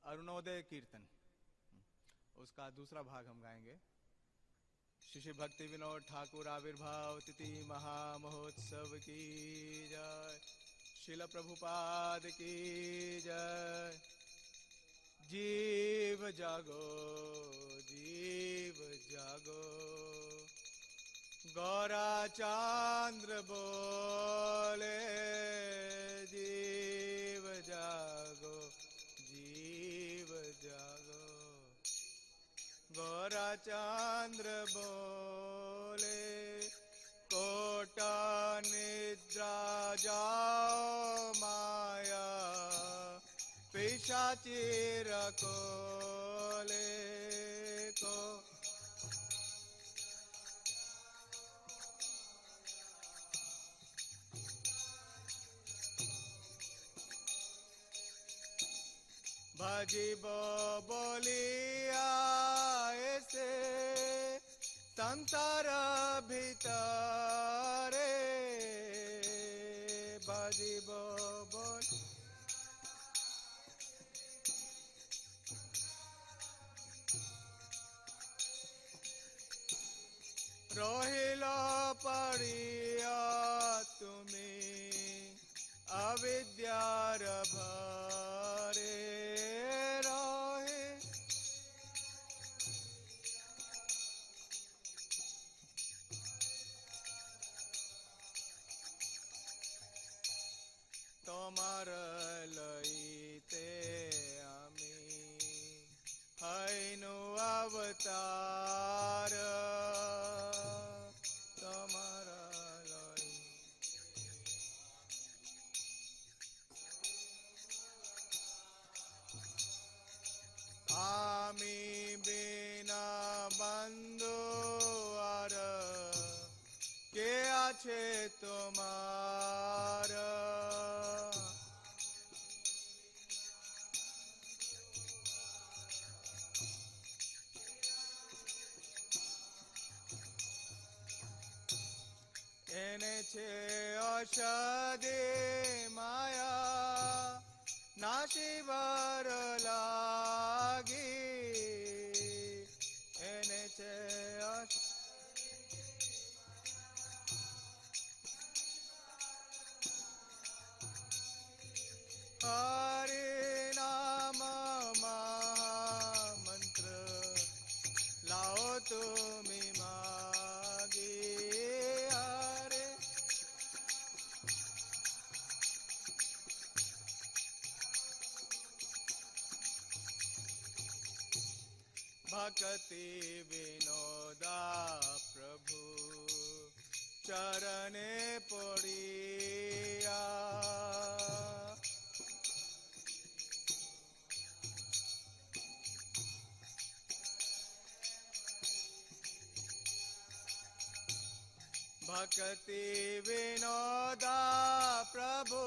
अरुणोदय कीर्तन, उसका दूसरा भाग हम गाएंगे। श्री भक्ति विनोद ठाकुर आविर्भाव तिथि महामहोत्सव की जय। शिल प्रभुपाद की जय। जीव जागो, जीव जागो, गौरा चांद्र बोले, जीव जागो, जीव जागो, गौरा चांद्र बोले, कोटा निद्रा जाओ माया, पिशाची रकोले को। भजिबो बोलिया ऐसे संसार भीतरे, भजिबो बोल रोहिलो पड़िया तुम्हें अविद्यार भरे रोहे, तोमार लईते आमी हैनु अवतार, तोमार लई आमी बिना बंधु आर के आछे तोमार, एने छे औषधि माया नाशिवर लागी, एने छे हरि नाम मंत्र लाओ तुमी मागी, हरे भक्ति विनोदा प्रभु चरणे पड़िया, भक्ति विनोदा प्रभु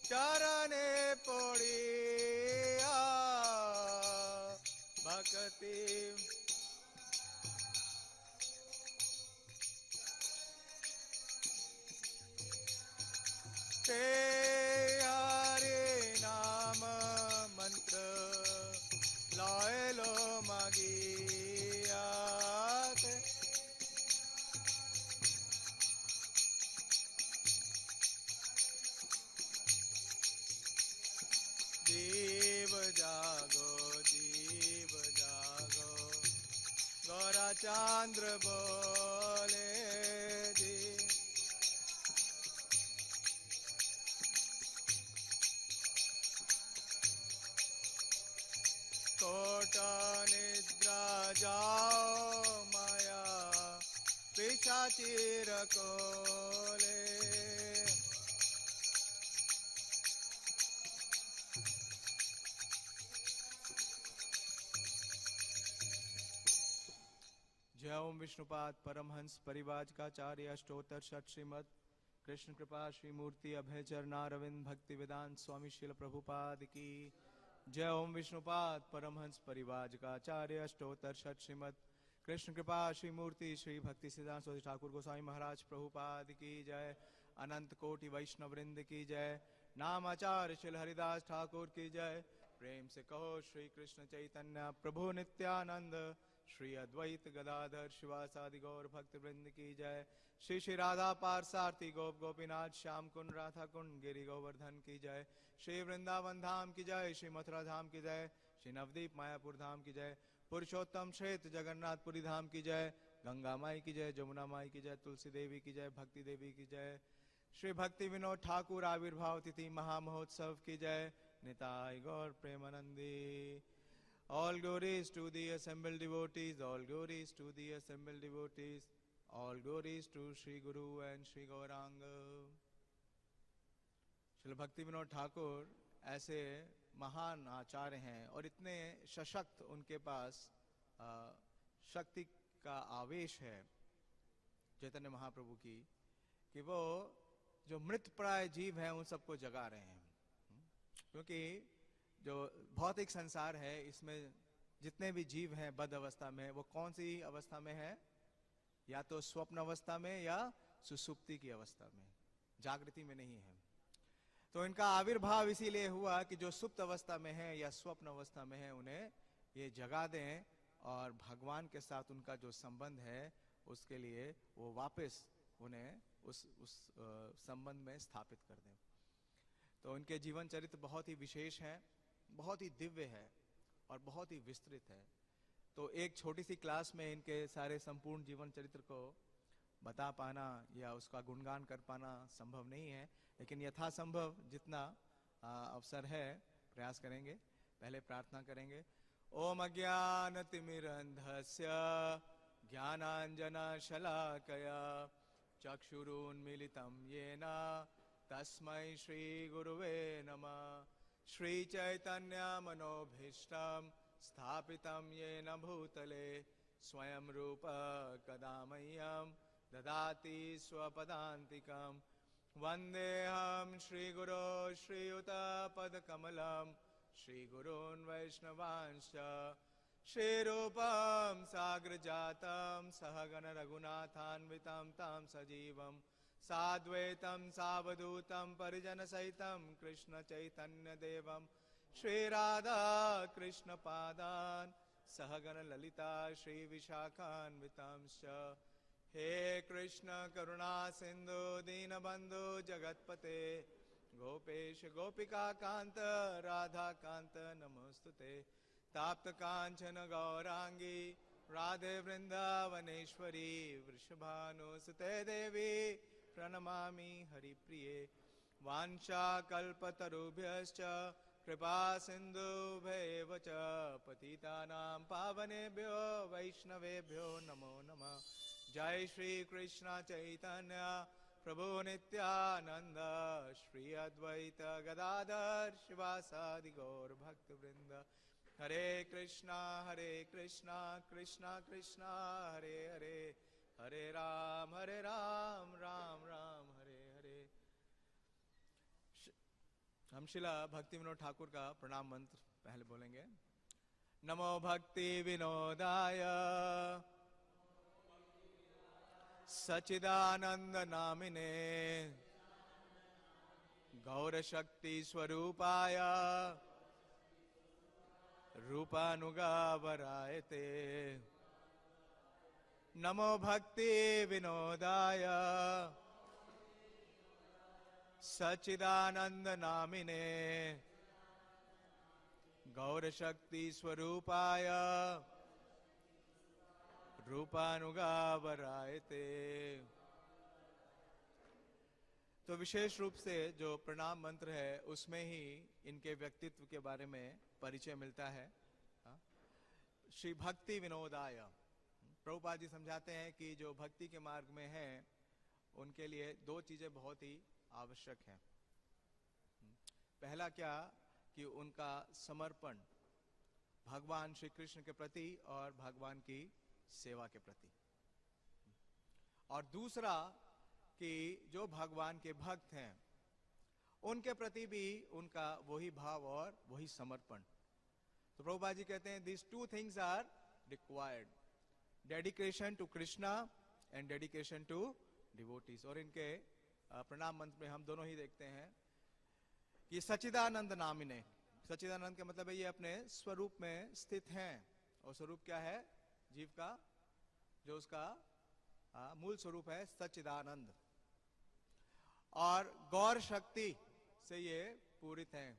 चरणे पड़िया, भक्ति ते हरे नाम मंत्र लाए लो मागिया, जीव जागो, जीव जागो, गौरा चांद्र बोले जी। कोटा निद्रा जाओ माया, पिशाची रकोले, जय ओम विष्णुपाद परमहंस परिवाजकाचार्य अष्टोत्तर षट श्रीमद कृष्ण कृपा श्री मूर्ति अभय चरणारविंद भक्ति वेदांत स्वामी शिल प्रभुपाद की जय। ओम विष्णुपाद परमहंस परिवाजकाचार्य अष्टोत्तर षट श्रीमद कृष्ण कृपा श्री मूर्ति श्री भक्ति सिद्धांत स्वामी ठाकुर गोस्वामी महाराज प्रभुपाद की जय। अनंत कोटि वैष्णव वृंद की जय। नाम आचार्य श्री हरिदास ठाकुर की जय। प्रेम से कहो श्री कृष्ण चैतन्य प्रभु नित्यानंद, श्री अद्वैत गदाधर शिवासादि गौर भक्त वृंद की जय। श्री श्री राधा पारसारथी गोप गोपीनाथ श्याम कुंड राधा कुंड गिरि गोवर्धन की जय। श्री वृंदावन धाम की जय, श्री मथुरा धाम की जय, श्री नवदीप मायापुर धाम की जय, पुरुषोत्तम श्रेष्ठ जगन्नाथपुरी धाम की जय, गंगा माई की जय, जमुना माई की जय, तुलसी देवी की जय, भक्ति देवी की जय। श्री भक्ति विनोद ठाकुर आविर्भाव तिथि महामहोत्सव की जय। निताय गौर Premanandi. All glories to the assembled devotees, all glories to the assembled devotees, all glories to Sri Guru and Sri Gauranga। Shri भक्ति विनोद ठाकुर ऐसे महान आचार्य हैं और इतने सशक्त उनके पास शक्ति का आवेश है चैतन्य महाप्रभु की, कि वो जो मृत प्राय जीव हैं उन सबको जगा रहे हैं। क्योंकि जो भौतिक संसार है इसमें जितने भी जीव हैं बद्ध अवस्था में, वो कौन सी अवस्था में है? या तो स्वप्न अवस्था में या सुसुप्ति की अवस्था में, जागृति में नहीं है। तो इनका आविर्भाव इसीलिए हुआ कि जो सुप्त अवस्था में है या स्वप्न अवस्था में है उन्हें ये जगा दें और भगवान के साथ उनका जो संबंध है उसके लिए वो वापस उन्हें उस संबंध में स्थापित कर दें। तो उनके जीवन चरित्र बहुत ही विशेष है, बहुत ही दिव्य है और बहुत ही विस्तृत है। तो एक छोटी सी क्लास में इनके सारे संपूर्ण जीवन चरित्र को बता पाना या उसका गुणगान कर पाना संभव नहीं है, लेकिन यथासंभव जितना अवसर है प्रयास करेंगे। पहले प्रार्थना करेंगे। ओम अज्ञानतिमिरन्धस्य ज्ञानांजना शलाकया चक्षुरुन्मीलितं येन तस्मै श्री गुरुवे नमः। श्री चैतन्य मनोभीष्टं स्थापितं येन भूतले स्वयं रूप कदा मह्यं ददाति स्वपदान्तिकं। वन्देऽहं श्रीगुरो श्रीयुतपदकमलं श्रीगुरून् वैष्णवांश्च श्रीरूपं साग्रजातं सहगण रघुनाथान्वितं तं सजीवं साद्वैतं सावधूतं परिजनसहितं कृष्ण चैतन्य देवं श्रीराधा कृष्ण पादान् सहगण ललिता श्री विशाखान्वितांश्च। हे कृष्ण करुणा सिंधु दीनबंधु जगतपते गोपेश गोपिका कांत राधा कांत नमोस्तुते। ताप्त कांचन गौरांगी राधे वृंदावनेश्वरी वृषभानुसुते देवी प्रणमामि हरिप्रिये। वाञ्छाकल्पतरुभ्यश्च कृपा सिन्धुभ्येव च पतितानां पावनेभ्यो वैष्णवेभ्यो नमो नमः। जय श्री कृष्ण चैतन्य प्रभु नित्यानंद श्री अद्वैत गदाधर शिवासादि गौर भक्त वृंद। हरे कृष्णा कृष्णा कृष्णा हरे हरे, हरे राम राम राम हरे हरे। हम शिला भक्ति विनोद ठाकुर का प्रणाम मंत्र पहले बोलेंगे। नमो भक्ति विनोदाय सच्चिदानंद नामिने गौर शक्ति स्वरूपाय रूपानुगावरायते। नमो भक्ति विनोदाय सच्चिदानंद नामिने गौर शक्ति स्वरूपाय रूपानुगावरायते। तो विशेष रूप से जो प्रणाम मंत्र है उसमें ही इनके व्यक्तित्व के बारे में परिचय मिलता है। श्री भक्ति विनोदाय, प्रभुपाद जी समझाते हैं कि जो भक्ति के मार्ग में हैं उनके लिए दो चीजें बहुत ही आवश्यक हैं। पहला क्या कि उनका समर्पण भगवान श्री कृष्ण के प्रति और भगवान की सेवा के प्रति, और दूसरा कि जो भगवान के भक्त हैं उनके प्रति भी उनका वही भाव और वही समर्पण। तो प्रभुपाद जी कहते हैं these two things are required, dedication to Krishna and dedication to devotees। और इनके प्रणाम मंत्र में हम दोनों ही देखते हैं कि सच्चिदानंद नामिने, सच्चिदानंद का मतलब है ये अपने स्वरूप में स्थित हैं। और स्वरूप क्या है जीव का? जो उसका मूल स्वरूप है सच्चिदानंद। और गौर शक्ति से ये पूरित हैं।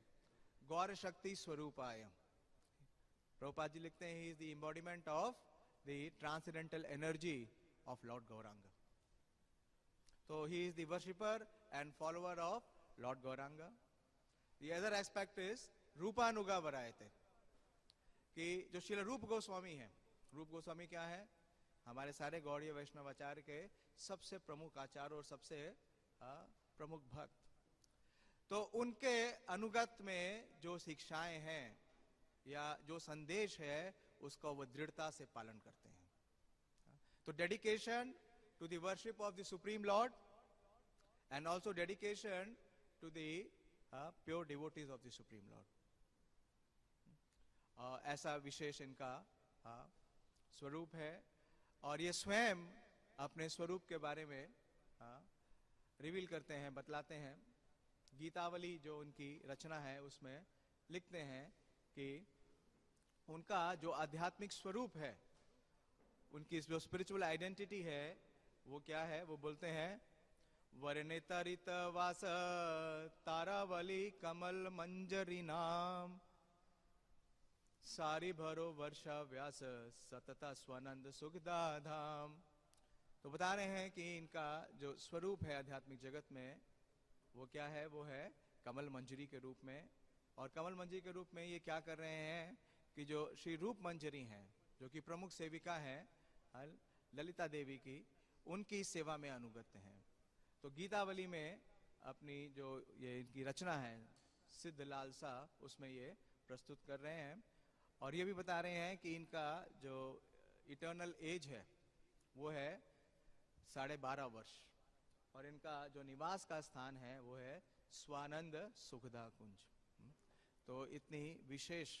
गौर शक्ति स्वरूपायम। प्रभुपाद जी लिखते हैं, he is the embodiment of the transcendental energy of lord Gauranga. तो he is the worshipper and follower of lord Gauranga. The other aspect is Rupanuga वरायते, कि जो श्रील रूप गोस्वामी हैं, रूप गोस्वामी क्या है? हमारे सारे गौड़ीय वैष्णव आचार्य के सबसे प्रमुख आचार्य और सबसे प्रमुख भक्त। तो उनके अनुगत में जो शिक्षाएं हैं या जो संदेश है उसका वो दृढ़ता से पालन करते हैं। तो dedication to the worship of the supreme lord and also dedication to the pure devotees of the supreme lord, ऐसा विशेष इनका स्वरूप है। और ये स्वयं अपने स्वरूप के बारे में रिवील करते हैं, बतलाते हैं। गीतावली जो उनकी रचना है उसमें लिखते हैं कि उनका जो आध्यात्मिक स्वरूप है, उनकी जो स्पिरिचुअल आइडेंटिटी है वो क्या है? वो बोलते हैं, वर्णितरित वास तारावली कमल मंजरी नाम सारी भरो वर्षा व्यास सतता स्वानंद सुखदा धाम। तो बता रहे हैं कि इनका जो स्वरूप है आध्यात्मिक जगत में वो क्या है? वो है कमल मंजरी के रूप में। और कमल मंजरी के रूप में ये क्या कर रहे हैं कि जो श्री रूप मंजरी हैं, जो कि प्रमुख सेविका हैं ललिता देवी की, उनकी सेवा में अनुगत हैं। तो गीतावली में अपनी जो ये इनकी रचना है सिद्ध लालसा, उसमें ये प्रस्तुत कर रहे हैं। और ये भी बता रहे हैं कि इनका जो इटर्नल एज है वो है 12.5 वर्ष। और इनका जो निवास का स्थान है वो है स्वानंद सुखदा कुंज। तो इतनी विशेष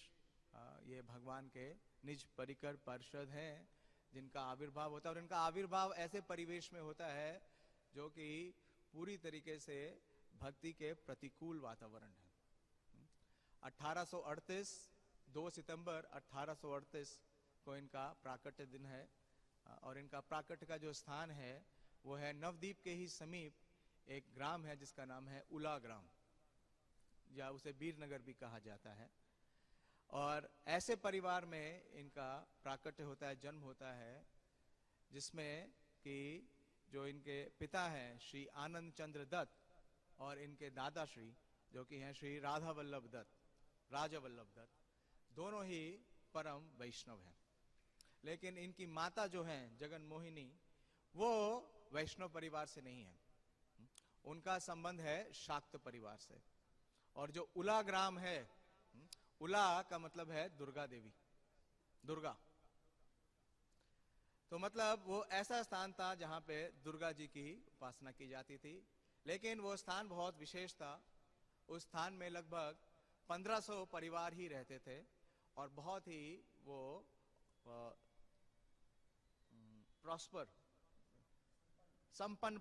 ये भगवान के निज परिकर पार्षद हैं जिनका आविर्भाव होता है। और इनका आविर्भाव ऐसे परिवेश में होता है जो कि पूरी तरीके से भक्ति के प्रतिकूल वातावरण है। 1838 2 सितंबर 1838 को इनका प्राकट्य दिन है। और इनका प्राकट्य का जो स्थान है वो है नवद्वीप के ही समीप एक ग्राम है जिसका नाम है उला ग्राम, या उसे वीरनगर भी कहा जाता है। और ऐसे परिवार में इनका प्राकट्य होता है, जन्म होता है, जिसमें कि जो इनके पिता हैं श्री आनंद चंद्र दत्त और इनके दादा श्री जो कि हैं श्री राधा वल्लभ दत्त, राजा वल्लभ दत्त, दोनों ही परम वैष्णव हैं। लेकिन इनकी माता जो हैं जगन मोहिनी, वो वैष्णव परिवार से नहीं है, उनका संबंध है शाक्त परिवार से। और जो उला ग्राम है, उला का मतलब है दुर्गा देवी, दुर्गा। तो मतलब वो ऐसा स्थान था जहां पे दुर्गा जी की उपासना की जाती थी। लेकिन वो स्थान बहुत विशेष था। उस स्थान में लगभग 1500 परिवार ही रहते थे और बहुत ही वो प्रॉस्पर संपन्न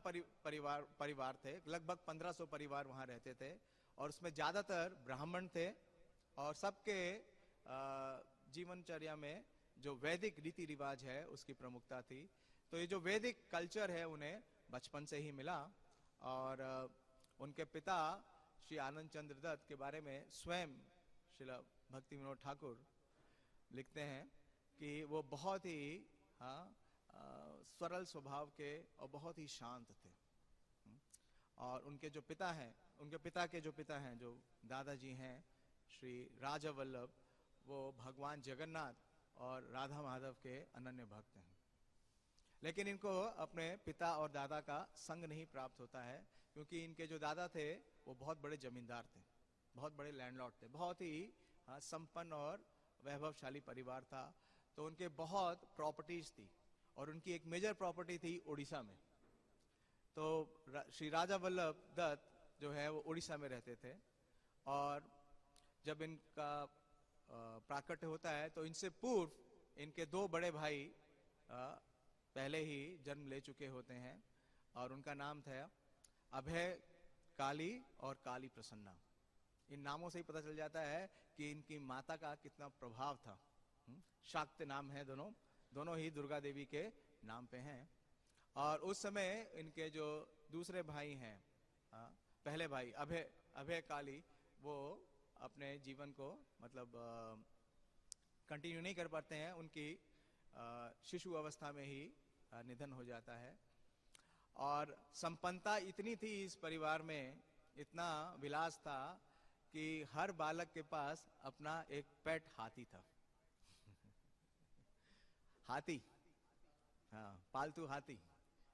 परिवार थे। लगभग 1500 परिवार वहां रहते थे और उसमें ज्यादातर ब्राह्मण थे। और सबके जीवनचर्या में जो वैदिक रीति रिवाज है उसकी प्रमुखता थी। तो ये जो वैदिक कल्चर है उन्हें बचपन से ही मिला। और उनके पिता श्री आनंद चंद्र दत्त के बारे में स्वयं श्री भक्ति विनोद ठाकुर लिखते हैं कि वो बहुत ही सरल स्वभाव के और बहुत ही शांत थे। और उनके जो पिता हैं, उनके पिता के जो पिता हैं, जो दादाजी हैं श्री राजा वल्लभ, वो भगवान जगन्नाथ और राधा माधव के अनन्य भक्त हैं। लेकिन इनको अपने पिता और दादा का संग नहीं प्राप्त होता है, क्योंकि इनके जो दादा थे वो बहुत बड़े जमींदार थे, बहुत बड़े लैंडलॉर्ड थे, बहुत ही संपन्न और वैभवशाली परिवार था। तो उनके बहुत प्रॉपर्टीज थी और उनकी एक मेजर प्रॉपर्टी थी उड़ीसा में। तो श्री राजा वल्लभ दत्त जो है वो उड़ीसा में रहते थे। और जब इनका प्राकट्य होता है तो इनसे पूर्व इनके 2 बड़े भाई पहले ही जन्म ले चुके होते हैं और उनका नाम था अभय काली और काली प्रसन्ना। इन नामों से ही पता चल जाता है कि इनकी माता का कितना प्रभाव था। शाक्य नाम है, दोनों ही दुर्गा देवी के नाम पे हैं। और उस समय इनके जो दूसरे भाई हैं, पहले भाई अभय काली, वो अपने जीवन को मतलब कंटिन्यू नहीं कर पाते हैं, उनकी शिशु अवस्था में ही निधन हो जाता है। और संपन्नता इतनी थी इस परिवार में, इतना विलास था कि हर बालक के पास अपना एक पेट हाथी था। हाथी, हाँ, पालतू हाथी,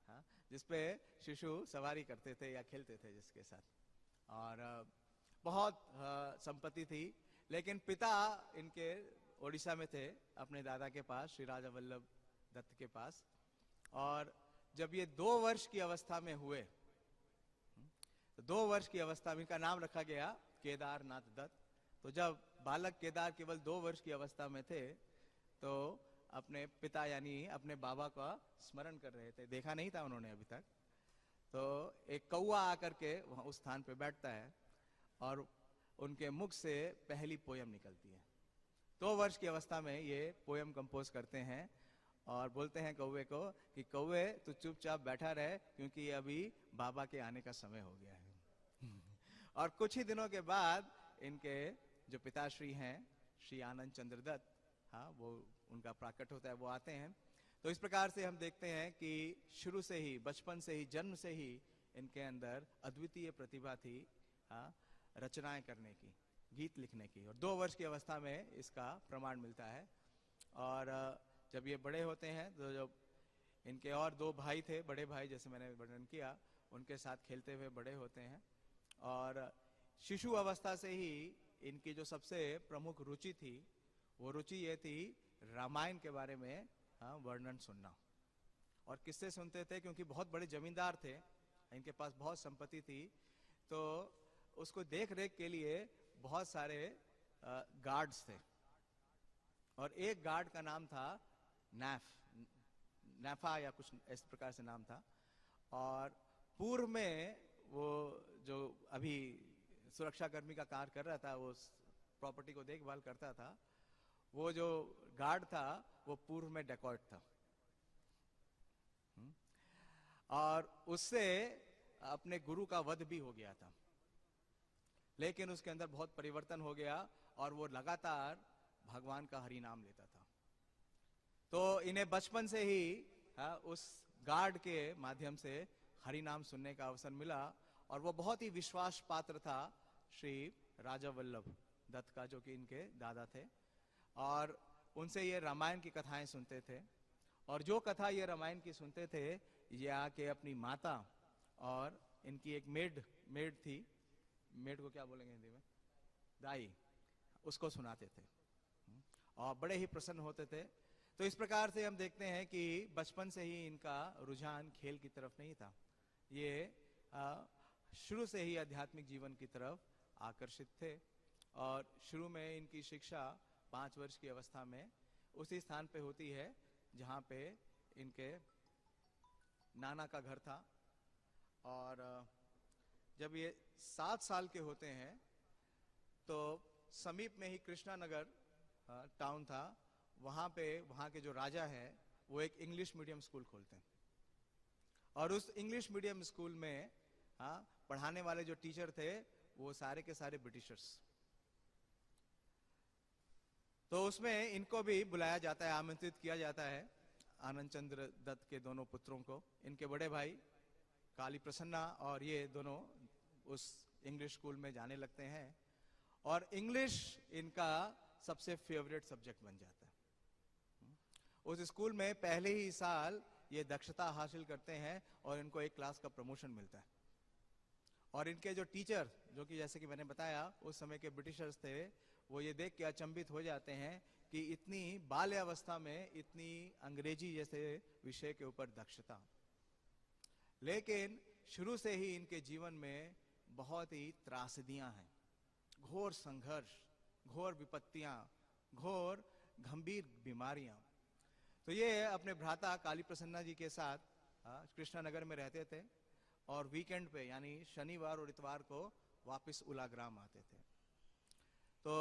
हाँ, जिसपे शिशु सवारी करते थे या खेलते थे जिसके साथ। और बहुत संपत्ति थी। लेकिन पिता इनके ओडिशा में थे, अपने दादा के पास, श्री राजा वल्लभ दत्त के पास। और जब ये 2 वर्ष की अवस्था में हुए, तो 2 वर्ष की अवस्था में इनका नाम रखा गया केदारनाथ दत्त। तो जब बालक केदार केवल 2 वर्ष की अवस्था में थे, तो अपने पिता यानी अपने बाबा का स्मरण कर रहे थे। देखा नहीं था उन्होंने अभी तक। तो एक कौवा आकर के वहां उस स्थान पे बैठता है और उनके मुख से पहली पोयम निकलती है। 2 वर्ष की अवस्था में ये पोयम कंपोज करते हैं और बोलते हैं कौवे को कि कौवे तू चुपचाप बैठा रहे, क्योंकि अभी बाबा के आने का समय हो गया है। और कुछ ही दिनों के बाद इनके जो पिताश्री हैं, श्री आनंद चंद्र दत्त, हाँ, वो उनका प्राकट होता है, वो आते हैं। तो इस प्रकार से हम देखते हैं कि शुरू से ही, बचपन से ही, जन्म से ही इनके अंदर अद्वितीय प्रतिभा थी, हाँ, रचनाएं करने की, गीत लिखने की। और 2 वर्ष की अवस्था में इसका प्रमाण मिलता है। और जब ये बड़े होते हैं, तो जब इनके और 2 भाई थे, बड़े भाई, जैसे मैंने वर्णन किया, उनके साथ खेलते हुए बड़े होते हैं। और शिशु अवस्था से ही इनकी जो सबसे प्रमुख रुचि थी, वो रुचि ये थी रामायण के बारे में, हाँ, वर्णन सुनना। और किससे सुनते थे? क्योंकि बहुत बड़े जमींदार थे, इनके पास बहुत संपत्ति थी, तो उसको देख रेख के लिए बहुत सारे गार्ड्स थे। और एक गार्ड का नाम था नैफा या कुछ इस प्रकार से नाम था। और पूर्व में वो जो अभी सुरक्षा कर्मी का कार्य कर रहा था, वो प्रॉपर्टी को देखभाल करता था, वो जो गार्ड था वो पूर्व में डेकॉइट था। और उससे अपने गुरु का वध भी हो गया था। लेकिन उसके अंदर बहुत परिवर्तन हो गया और वो लगातार भगवान का हरि नाम लेता था। तो इन्हें बचपन से ही, हाँ, उस गार्ड के माध्यम से हरि नाम सुनने का अवसर मिला। और वो बहुत ही विश्वास पात्र था श्री राजा वल्लभ दत्त का, जो कि इनके दादा थे। और उनसे ये रामायण की कथाएं सुनते थे। और जो कथा ये रामायण की सुनते थे, ये आके अपनी माता और इनकी एक मेड थी, मेड को क्या बोलेंगे हिंदी में, दाई, उसको सुनाते थे और बड़े ही प्रसन्न होते थे। तो इस प्रकार से हम देखते हैं कि बचपन से ही इनका रुझान खेल की तरफ नहीं था। ये शुरू से ही आध्यात्मिक जीवन की तरफ आकर्षित थे। और शुरू में इनकी शिक्षा 5 वर्ष की अवस्था में उसी स्थान पे होती है जहाँ पे इनके नाना का घर था। और जब ये 7 साल के होते हैं, तो समीप में ही कृष्णा नगर टाउन था, वहाँ पे वहाँ के जो राजा हैं, वो एक इंग्लिश मीडियम स्कूल खोलते हैं। और उस इंग्लिश मीडियम स्कूल में, हाँ, पढ़ाने वाले जो टीचर थे, वो सारे के सारे ब्रिटिशर्स। तो उसमें इनको भी बुलाया जाता है, आमंत्रित किया जाता है, आनंद चंद्र दत्त के दोनों पुत्रों को। इनके बड़े भाई काली प्रसन्ना और ये दोनों उस इंग्लिश स्कूल में जाने लगते हैं। और इंग्लिश इनका सबसे फेवरेट सब्जेक्ट बन जाता है। उस स्कूल में पहले ही साल ये दक्षता हासिल करते हैं और इनको एक क्लास का प्रमोशन मिलता है। और इनके जो टीचर, जो कि जैसे कि मैंने बताया उस समय के ब्रिटिशर्स थे, वो ये देख के अचंभित हो जाते हैं कि इतनी बाल्यावस्था में इतनी अंग्रेजी जैसे विषय के ऊपर दक्षता। लेकिन शुरू से ही इनके जीवन में बहुत ही त्रासदियां हैं, घोर संघर्ष, घोर विपत्तियां, घोर गंभीर बीमारियां। तो ये अपने भ्राता काली प्रसन्ना जी के साथ कृष्णा नगर में रहते थे और वीकेंड पे यानी शनिवार और इतवार को वापस उलाग्राम आते थे। तो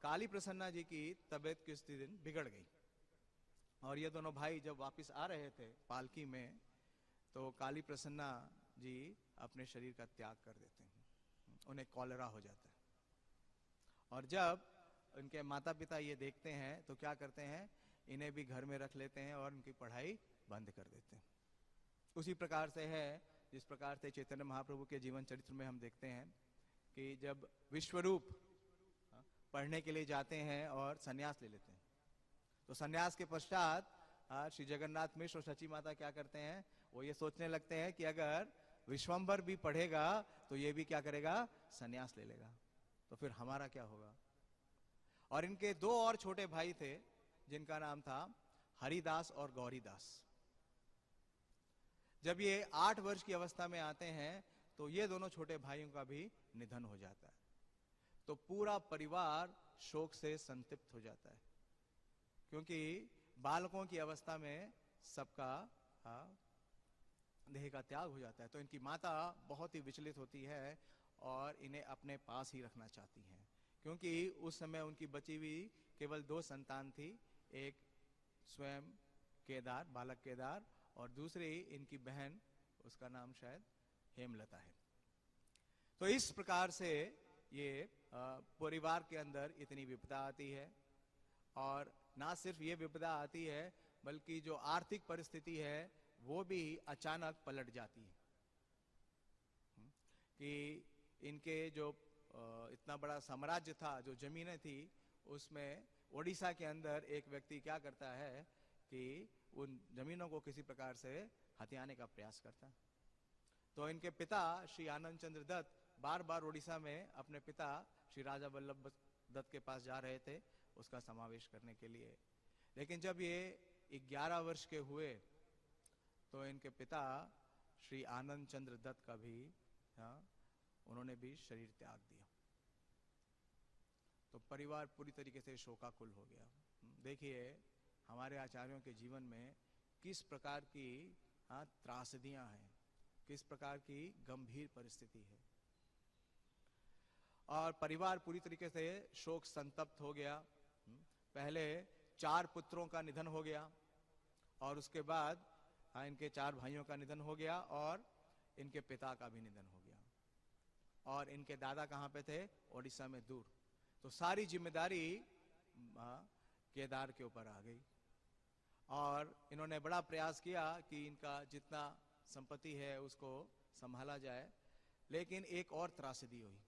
काली प्रसन्ना जी की तबीयत किस दिन बिगड़ गई, और ये दोनों भाई जब वापस आ रहे थे पालकी में, तो काली प्रसन्ना जी अपने शरीर का त्याग कर देते हैं, उन्हें कॉलेरा हो जाता है। और जब उनके माता पिता ये देखते हैं तो क्या करते हैं, इन्हें भी घर में रख लेते हैं और उनकी पढ़ाई बंद कर देते हैं। उसी प्रकार से है जिस प्रकार से चैतन्य महाप्रभु के जीवन चरित्र में हम देखते हैं कि जब विश्वरूप पढ़ने के लिए जाते हैं और सन्यास ले लेते हैं, तो सन्यास के पश्चात श्री जगन्नाथ मिश्र और सची माता क्या करते हैं, वो ये सोचने लगते हैं कि अगर विश्वंभर भी पढ़ेगा तो ये भी क्या करेगा, सन्यास ले लेगा, तो फिर हमारा क्या होगा। और इनके दो और छोटे भाई थे जिनका नाम था हरिदास और गौरीदास। जब ये 8 वर्ष की अवस्था में आते हैं तो ये दोनों छोटे भाइयों का भी निधन हो जाता है, तो पूरा परिवार शोक से संतप्त हो जाता है, क्योंकि बालकों की अवस्था में सबका देह का त्याग हो जाता है। तो इनकी माता बहुत ही विचलित होती है और इन्हें अपने पास ही रखना चाहती हैं, क्योंकि उस समय उनकी बची हुई केवल 2 संतान थी, एक स्वयं केदार, बालक केदार, और दूसरी इनकी बहन, उसका नाम शायद हेमलता है। तो इस प्रकार से ये परिवार के अंदर इतनी विपदा आती है, और ना सिर्फ ये विपदा आती है बल्कि जो आर्थिक परिस्थिति है वो भी अचानक पलट जाती है, कि इनके जो इतना बड़ा साम्राज्य था, जो जमीनें थी, उसमें ओडिशा के अंदर एक व्यक्ति क्या करता है कि उन जमीनों को किसी प्रकार से हथियाने का प्रयास करता है। तो इनके पिता श्री आनंद चंद्र दत्त बार बार ओडिशा में अपने पिता श्री राजा वल्लभ दत्त के पास जा रहे थे उसका समावेश करने के लिए, लेकिन जब ये 11 वर्ष के हुए तो इनके पिता श्री आनंद चंद्र दत्त का भी उन्होंने भी शरीर त्याग दिया। तो परिवार पूरी तरीके से शोकाकुल हो गया। देखिए हमारे आचार्यों के जीवन में किस प्रकार की त्रासदियां हैं, किस प्रकार की गंभीर परिस्थिति है, और परिवार पूरी तरीके से शोक संतप्त हो गया। पहले 4 पुत्रों का निधन हो गया, और उसके बाद इनके 4 भाइयों का निधन हो गया, और इनके पिता का भी निधन हो गया, और इनके दादा कहाँ पे थे, ओडिशा में दूर। तो सारी जिम्मेदारी केदार के ऊपर आ गई, और इन्होंने बड़ा प्रयास किया कि इनका जितना संपत्ति है उसको संभाला जाए, लेकिन एक और त्रासदी हुई।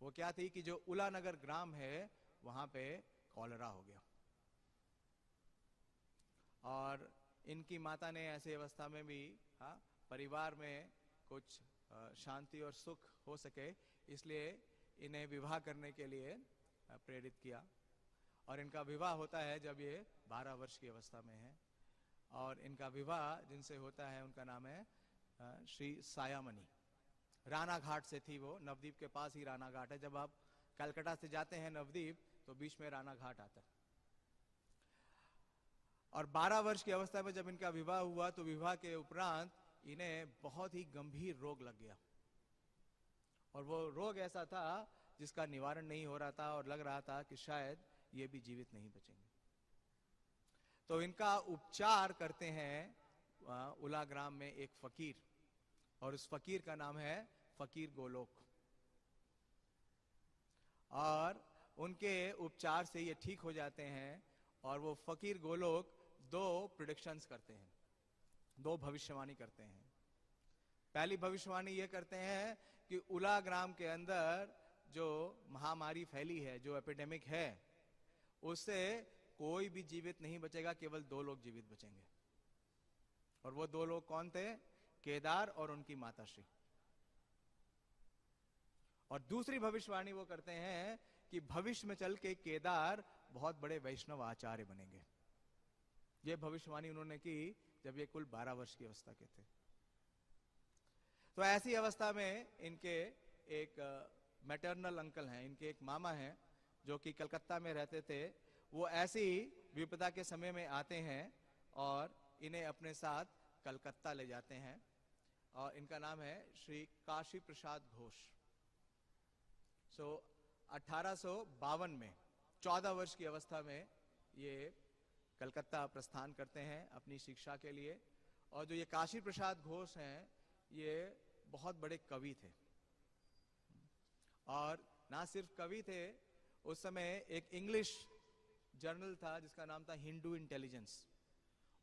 वो क्या थी कि जो उलानगर ग्राम है वहां पे कॉलेरा हो गया, और इनकी माता ने ऐसी अवस्था में भी परिवार में कुछ शांति और सुख हो सके इसलिए इन्हें विवाह करने के लिए प्रेरित किया, और इनका विवाह होता है जब ये 12 वर्ष की अवस्था में है, और इनका विवाह जिनसे होता है उनका नाम है श्री सायामणि। राणा घाट से थी वो, नवद्वीप के पास ही राणा घाट है। जब आप कलकत्ता से जाते हैं नवद्वीप तो बीच में राणा घाट आता है। और 12 वर्ष की अवस्था में जब इनका विवाह हुआ तो विवाह के उपरांत इन्हें बहुत ही गंभीर रोग लग गया, और वो रोग ऐसा था जिसका निवारण नहीं हो रहा था, और लग रहा था कि शायद ये भी जीवित नहीं बचेंगे। तो इनका उपचार करते हैं उला ग्राम में एक फकीर, और उस फकीर का नाम है फकीर गोलोक, और उनके उपचार से ये ठीक हो जाते हैं। और वो फकीर गोलोक 2 प्रेडिक्शंस करते हैं, 2 भविष्यवाणी करते हैं। पहली भविष्यवाणी ये करते हैं कि उला ग्राम के अंदर जो महामारी फैली है, जो एपिडेमिक है, उससे कोई भी जीवित नहीं बचेगा, केवल 2 लोग जीवित बचेंगे। और वो 2 लोग कौन थे, केदार और उनकी माताश्री। और दूसरी भविष्यवाणी वो करते हैं कि भविष्य में चल के केदार बहुत बड़े वैष्णव आचार्य बनेंगे। ये भविष्यवाणी उन्होंने की जब ये कुल 12 वर्ष की अवस्था के थे। तो ऐसी अवस्था में इनके एक मैटरनल अंकल हैं, इनके एक मामा हैं जो कि कलकत्ता में रहते थे। वो ऐसी विपदा के समय में आते हैं और इन्हें अपने साथ कलकत्ता ले जाते हैं, और इनका नाम है श्री काशी प्रसाद घोष। सो 1852 में 14 वर्ष की अवस्था में ये कलकत्ता प्रस्थान करते हैं अपनी शिक्षा के लिए। और जो ये काशी प्रसाद घोष हैं, ये बहुत बड़े कवि थे। और ना सिर्फ कवि थे, उस समय एक इंग्लिश जर्नल था जिसका नाम था हिंदू इंटेलिजेंस,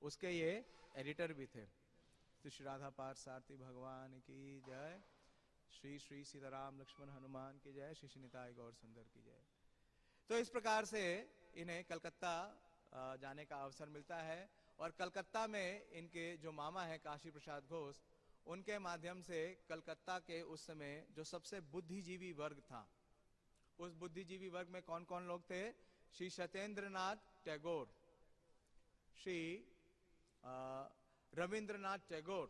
उसके ये एडिटर भी थे। श्री राधा पार्थसारथी भगवान की जय, श्री श्री सीताराम लक्ष्मण हनुमान की जय, श्री श्री निताई गौर सुंदर की जय। तो इस प्रकार से इन्हें कलकत्ता जाने का अवसर मिलता है। और कलकत्ता में इनके जो मामा हैं काशी प्रसाद घोष, उनके माध्यम से कलकत्ता के उस समय जो सबसे बुद्धिजीवी वर्ग था, उस बुद्धिजीवी वर्ग में कौन कौन लोग थे? श्री सत्येंद्रनाथ टैगोर, श्री रविंद्रनाथ टैगोर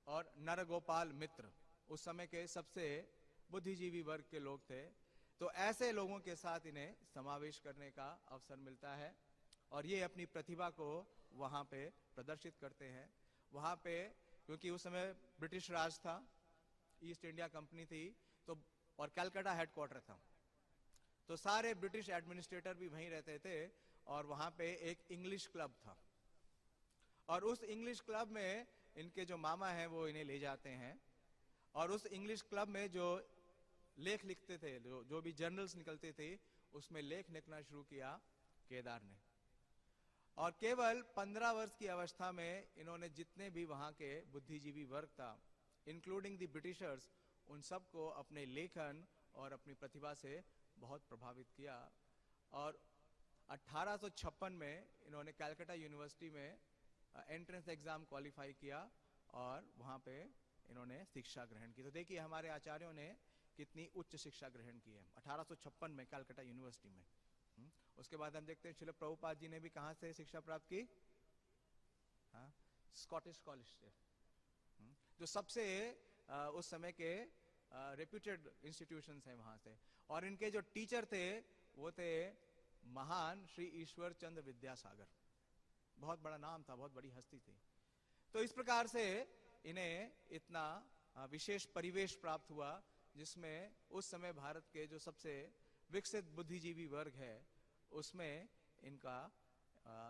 और नरगोपाल मित्र उस समय के सबसे बुद्धिजीवी वर्ग के लोग थे। तो ऐसे लोगों के साथ इन्हें समावेश करने का अवसर मिलता है और ये अपनी प्रतिभा को वहां पे प्रदर्शित करते हैं। वहां पे क्योंकि उस समय ब्रिटिश राज था, ईस्ट इंडिया कंपनी थी, तो और कलकत्ता हेडक्वार्टर था, तो सारे ब्रिटिश एडमिनिस्ट्रेटर भी वहीं रहते थे। और वहां पे एक इंग्लिश क्लब था और उस इंग्लिश क्लब में इनके जो मामा हैं वो इन्हें ले जाते हैं। और उस इंग्लिश क्लब में जो लेख लिखते थे, जो भी जर्नल्स निकलते थे, उसमें लेख लिखना शुरू किया केदार ने। और केवल 15 वर्ष की अवस्था में इन्होंने जितने भी वहां के बुद्धिजीवी वर्ग था, इंक्लूडिंग द ब्रिटिशर्स, उन सबको अपने लेखन और अपनी प्रतिभा से बहुत प्रभावित किया। और 1856 में इन्होंने कलकत्ता यूनिवर्सिटी में एंट्रेंस एग्जाम क्वालिफाई किया और वहां पे इन्होंने शिक्षा ग्रहण की। तो देखिए हमारे आचार्यों ने कितनी उच्च शिक्षा ग्रहण की है 1856 में कलकत्ता यूनिवर्सिटी में। उसके बाद हम देखते हैं श्रील प्रभुपाद जी ने भी कहां से शिक्षा प्राप्त की? स्कॉटिश कॉलेज से, जो सबसे उस समय के रेप्यूटेड इंस्टीट्यूशंस हैं वहां से। और इनके जो टीचर थे वो थे महान श्री ईश्वर चंद्र विद्यासागर, बहुत बड़ा नाम था, बहुत बड़ी हस्ती थी। तो इस प्रकार से इन्हें इतना विशेष परिवेश प्राप्त हुआ जिसमें उस समय भारत के जो सबसे विकसित बुद्धिजीवी वर्ग है उसमें इनका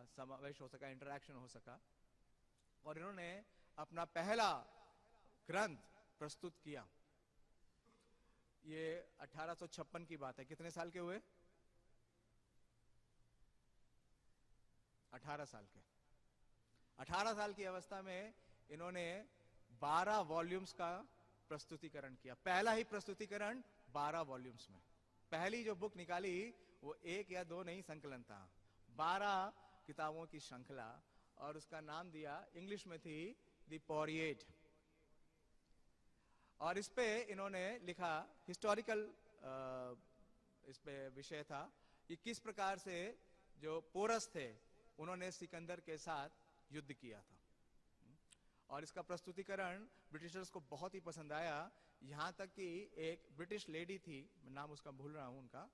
समावेश हो सका, इंटरैक्शन हो सका। और इन्होंने अपना पहला ग्रंथ प्रस्तुत किया। ये 1856 की बात है। कितने साल के हुए? 18 साल के। 18 साल की अवस्था में इन्होंने 12 वॉल्यूम्स का प्रस्तुतिकरण किया। पहला ही प्रस्तुतिकरण 12 वॉल्यूम्स में। पहली जो बुक निकाली वो 1 या 2 नहीं संकलन था, 12 किताबों की श्रृंखला। और उसका नाम दिया, इंग्लिश में थी द पोरिएट। और इस पे इन्होंने लिखा, हिस्टोरिकल इस पे विषय था कि किस प्रकार से जो पोरस थे उन्होंने सिकंदर के साथ युद्ध किया था। और इसका प्रस्तुतिकरण ब्रिटिशर्स को बहुत ही पसंद आया। यहां तक कि एक ब्रिटिश लेडी थी, मैं नाम उसका भूल रहा हूं उनका,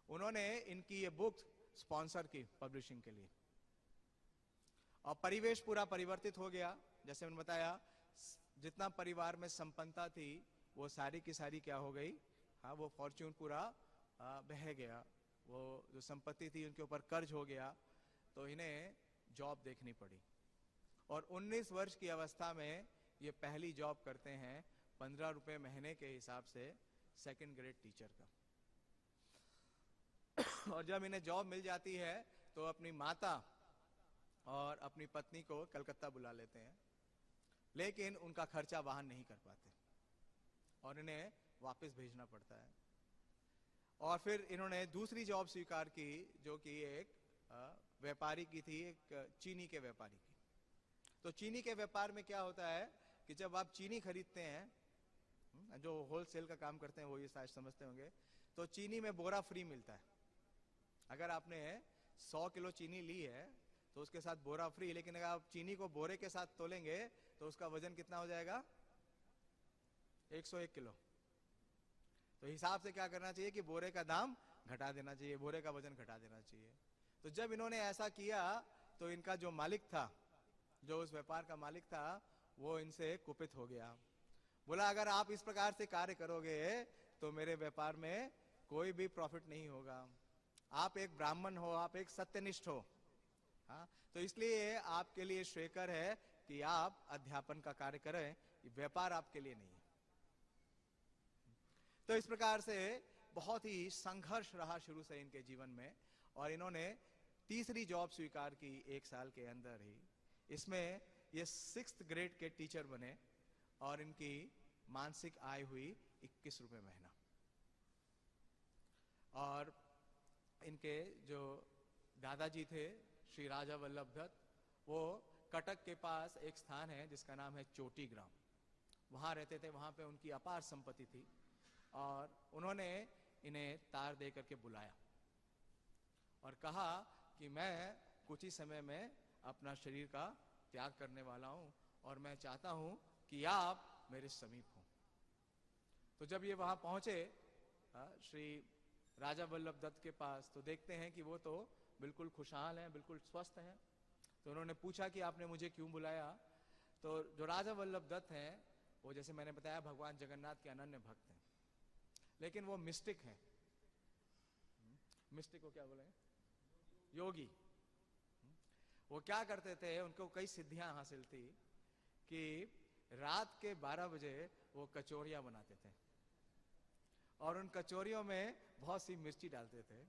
उन्होंने इनकी ये बुक स्पॉन्सर की पब्लिशिंग के लिए। और परिवेश पूरा परिवर्तित हो गया। जैसे मैंने बताया, जितना परिवार में संपन्नता थी वो सारी की सारी क्या हो गई? हाँ, वो फॉर्च्यून पूरा बह गया। वो जो संपत्ति थी उनके ऊपर कर्ज हो गया, तो इन्हें जॉब देखनी पड़ी। और 19 वर्ष की अवस्था में ये पहली जॉब करते हैं 15 रुपए महीने के हिसाब से, सेकंड ग्रेड टीचर का। और जब इन्हें जॉब मिल जाती है तो अपनी माता और अपनी पत्नी को कलकत्ता बुला लेते हैं, लेकिन उनका खर्चा वहन नहीं कर पाते और इन्हें वापस भेजना पड़ता है। और फिर इन्होंने दूसरी जॉब स्वीकार की जो कि एक व्यापारी की थी, एक चीनी के व्यापारी की। तो चीनी के व्यापार में क्या होता है कि जब आप चीनी खरीदते हैं, जो होलसेल का काम करते हैं वो ये शायद समझते होंगे, तो चीनी में बोरा फ्री मिलता है। अगर आपने 100 किलो चीनी ली है तो उसके साथ बोरा फ्री। लेकिन अगर आप चीनी को बोरे के साथ तोलेंगे तो उसका वजन कितना हो जाएगा? 101 किलो। तो हिसाब से क्या करना चाहिए कि बोरे का दाम घटा देना चाहिए, बोरे का वजन घटा देना चाहिए। तो जब इन्होंने ऐसा किया तो इनका जो मालिक था, जो उस व्यापार का मालिक था, वो इनसे कुपित हो गया। बोला अगर आप इस प्रकार से कार्य करोगे तो मेरे व्यापार में कोई भी प्रॉफिट नहीं होगा। आप एक ब्राह्मण हो, आप एक सत्यनिष्ठ हो, हाँ, तो इसलिए आपके लिए श्रेयकर है कि आप अध्यापन का कार्य करें, व्यापार आपके लिए नहीं है। तो इस प्रकार से बहुत ही संघर्ष रहा शुरू से इनके जीवन में, और इन्होंने तीसरी जॉब स्वीकार की 1 साल के अंदर ही। इसमें ये 6th ग्रेड के टीचर बने और इनकी मानसिक आय हुई 21 रुपए महीना। और इनके जो दादाजी थे श्री राजा वल्लभ दत्त, वो कटक के पास एक स्थान है जिसका नाम है चोटी ग्राम, वहां रहते थे। वहां पे उनकी अपार संपत्ति थी और उन्होंने इन्हें तार दे करके बुलाया और कहा कि मैं कुछ ही समय में अपना शरीर का त्याग करने वाला हूं और मैं चाहता हूं कि आप मेरे समीप हो। तो जब ये वहां पहुंचे श्री राजा वल्लभ दत्त के पास, तो देखते हैं कि वो तो बिल्कुल खुशहाल हैं, बिल्कुल स्वस्थ हैं। तो उन्होंने पूछा कि आपने मुझे क्यों बुलाया? तो जो राजा वल्लभ दत्त हैं, वो जैसे मैंने बताया भगवान जगन्नाथ के अनन्य भक्त हैं, लेकिन वो मिस्टिक हैं। मिस्टिक को क्या बोले? योगी। वो क्या करते थे, उनको कई सिद्धियां हासिल थी कि रात के 12 बजे वो कचौरियां बनाते थे और उन कचौरियों में बहुत सी मिर्ची डालते थे,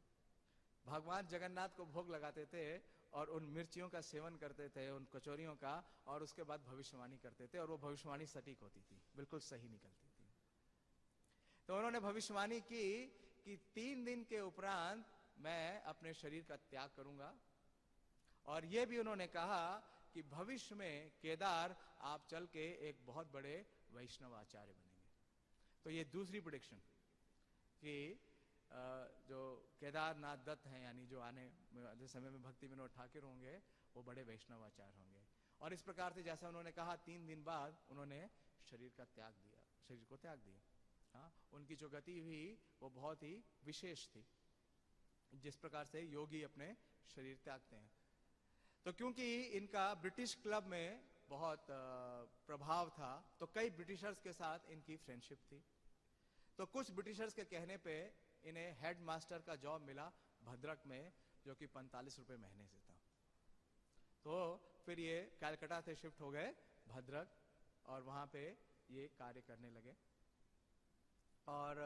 भगवान जगन्नाथ को भोग लगाते थे और उन मिर्चियों का सेवन करते थे, उन कचौरियों का, और उसके बाद भविष्यवाणी करते थे और वो भविष्यवाणी सटीक होती थी, बिल्कुल सही निकलती थी। तो उन्होंने भविष्यवाणी की कि 3 दिन के उपरांत मैं अपने शरीर का त्याग करूंगा, और ये भी उन्होंने कहा कि भविष्य में केदार आप चल के एक बहुत बड़े वैष्णव आचार्य बनेंगे। तो ये दूसरी प्रेडिक्शन कि जो केदारनाथ दत्त हैं, यानी जो आने समय में भक्ति विनोद ठाकुर होंगे, वो बड़े वैष्णव आचार्य होंगे। और इस प्रकार से जैसा उन्होंने कहा, 3 दिन बाद उन्होंने शरीर का त्याग दिया, शरीर को त्याग दिया। हाँ, उनकी जो गति हुई वो बहुत ही विशेष थी, जिस प्रकार से योगी अपने शरीर त्यागते हैं। तो क्योंकि इनका ब्रिटिश क्लब में बहुत प्रभाव था, तो कई ब्रिटिशर्स के साथ इनकी फ्रेंडशिप थी। तो कुछ ब्रिटिशर्स के कहने पे इन्हें हेड मास्टर का जॉब मिला भद्रक में, जो कि 45 रुपए महीने से था। तो फिर ये कलकत्ता से शिफ्ट हो गए भद्रक और वहां पे ये कार्य करने लगे। और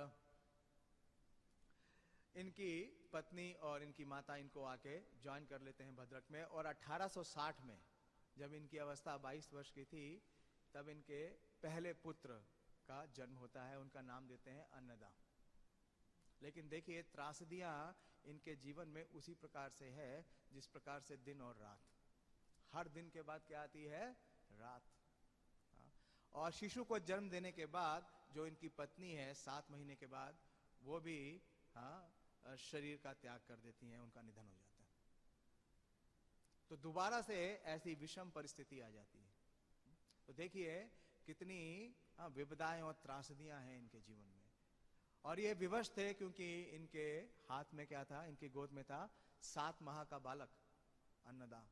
इनकी पत्नी और इनकी माता इनको आके ज्वाइन कर लेते हैं भद्रक में। और 1860 में जब इनकी अवस्था 22 वर्ष की थी, तब इनके पहले पुत्र का जन्म होता है, उनका नाम देते हैं अन्नदा। लेकिन देखिए, त्रासदियां इनके जीवन में उसी प्रकार से है जिस प्रकार से दिन और रात, हर दिन के बाद क्या आती है? रात। और शिशु को जन्म देने के बाद जो इनकी पत्नी है 7 महीने के बाद, वो भी शरीर का त्याग कर देती हैं, उनका निधन हो जाता है। तो दोबारा से ऐसी विषम परिस्थिति आ जाती है। तो देखिए कितनी विपदाएं और त्रासदियां हैं इनके जीवन में। और ये विवश थे क्योंकि इनके हाथ में क्या था? इनकी गोद में था 7 माह का बालक अन्नदा,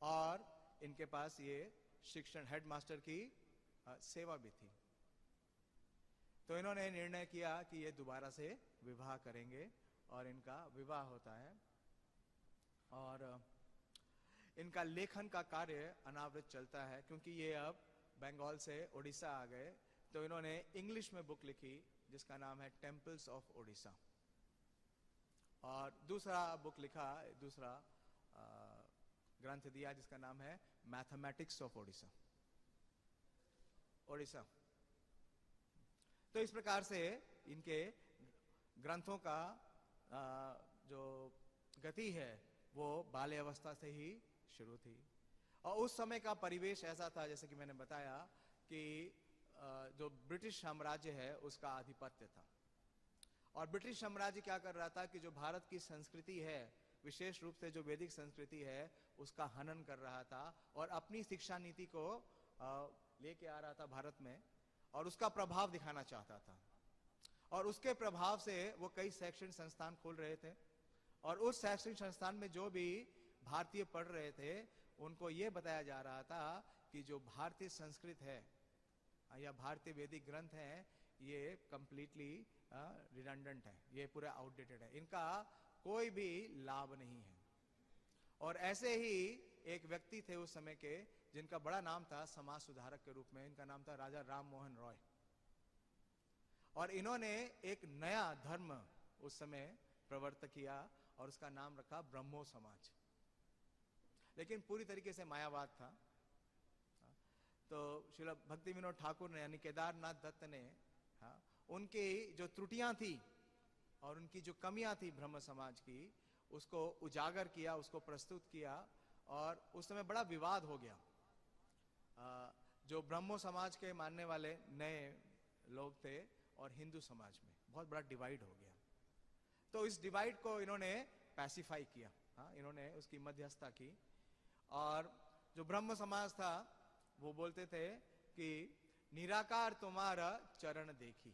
और इनके पास ये शिक्षण हेडमास्टर की सेवा भी थी। तो इन्होंने निर्णय किया कि ये दोबारा से विवाह करेंगे और इनका विवाह होता है। और इनका लेखन का कार्य अनावृत चलता है, क्योंकि ये अब बंगाल से उड़ीसा आ गए। तो इन्होंने इंग्लिश में बुक लिखी जिसका नाम है टेम्पल्स ऑफ ओडिशा, और दूसरा बुक लिखा, दूसरा ग्रंथ दिया जिसका नाम है मैथमेटिक्स ऑफ ओडिशा, ओडिशा। तो इस प्रकार से इनके ग्रंथों का जो गति है वो बाल्यावस्था से ही शुरू थी। और उस समय का परिवेश ऐसा था, जैसे कि मैंने बताया, कि जो ब्रिटिश साम्राज्य है उसका आधिपत्य था। और ब्रिटिश साम्राज्य क्या कर रहा था कि जो भारत की संस्कृति है, विशेष रूप से जो वैदिक संस्कृति है, उसका हनन कर रहा था और अपनी शिक्षा नीति को लेके आ रहा था भारत में, और उसका प्रभाव दिखाना चाहता था। और उसके प्रभाव से वो कई शैक्षणिक संस्थान खोल रहे थे, और उस शैक्षणिक संस्थान में जो भी भारतीय पढ़ रहे थे उनको ये बताया जा रहा था कि जो भारतीय संस्कृत है या भारतीय वैदिक ग्रंथ हैं, ये कंप्लीटली रिडंडेंट है, ये पूरे आउटडेटेड है, इनका कोई भी लाभ नहीं है। और ऐसे ही एक व्यक्ति थे उस समय के जिनका बड़ा नाम था समाज सुधारक के रूप में, इनका नाम था राजा राम मोहन रॉय। और इन्होंने एक नया धर्म उस समय प्रवर्तित किया और उसका नाम रखा ब्रह्मो समाज, लेकिन पूरी तरीके से मायावाद था। तो श्रील भक्ति विनोद ठाकुर ने यानी केदारनाथ दत्त ने उनकी जो त्रुटियां थी और उनकी जो कमियां थी ब्रह्म समाज की, उसको उजागर किया, उसको प्रस्तुत किया। और उस समय बड़ा विवाद हो गया। जो ब्रह्मो समाज के मानने वाले नए लोग थे और हिंदू समाज में बहुत बड़ा डिवाइड हो गया। तो इस डिवाइड को इन्होंने पैसिफाई किया, इन्होंने उसकी मध्यस्थता की। और जो ब्रह्म समाज था वो बोलते थे कि निराकार तुम्हारा चरण देखी।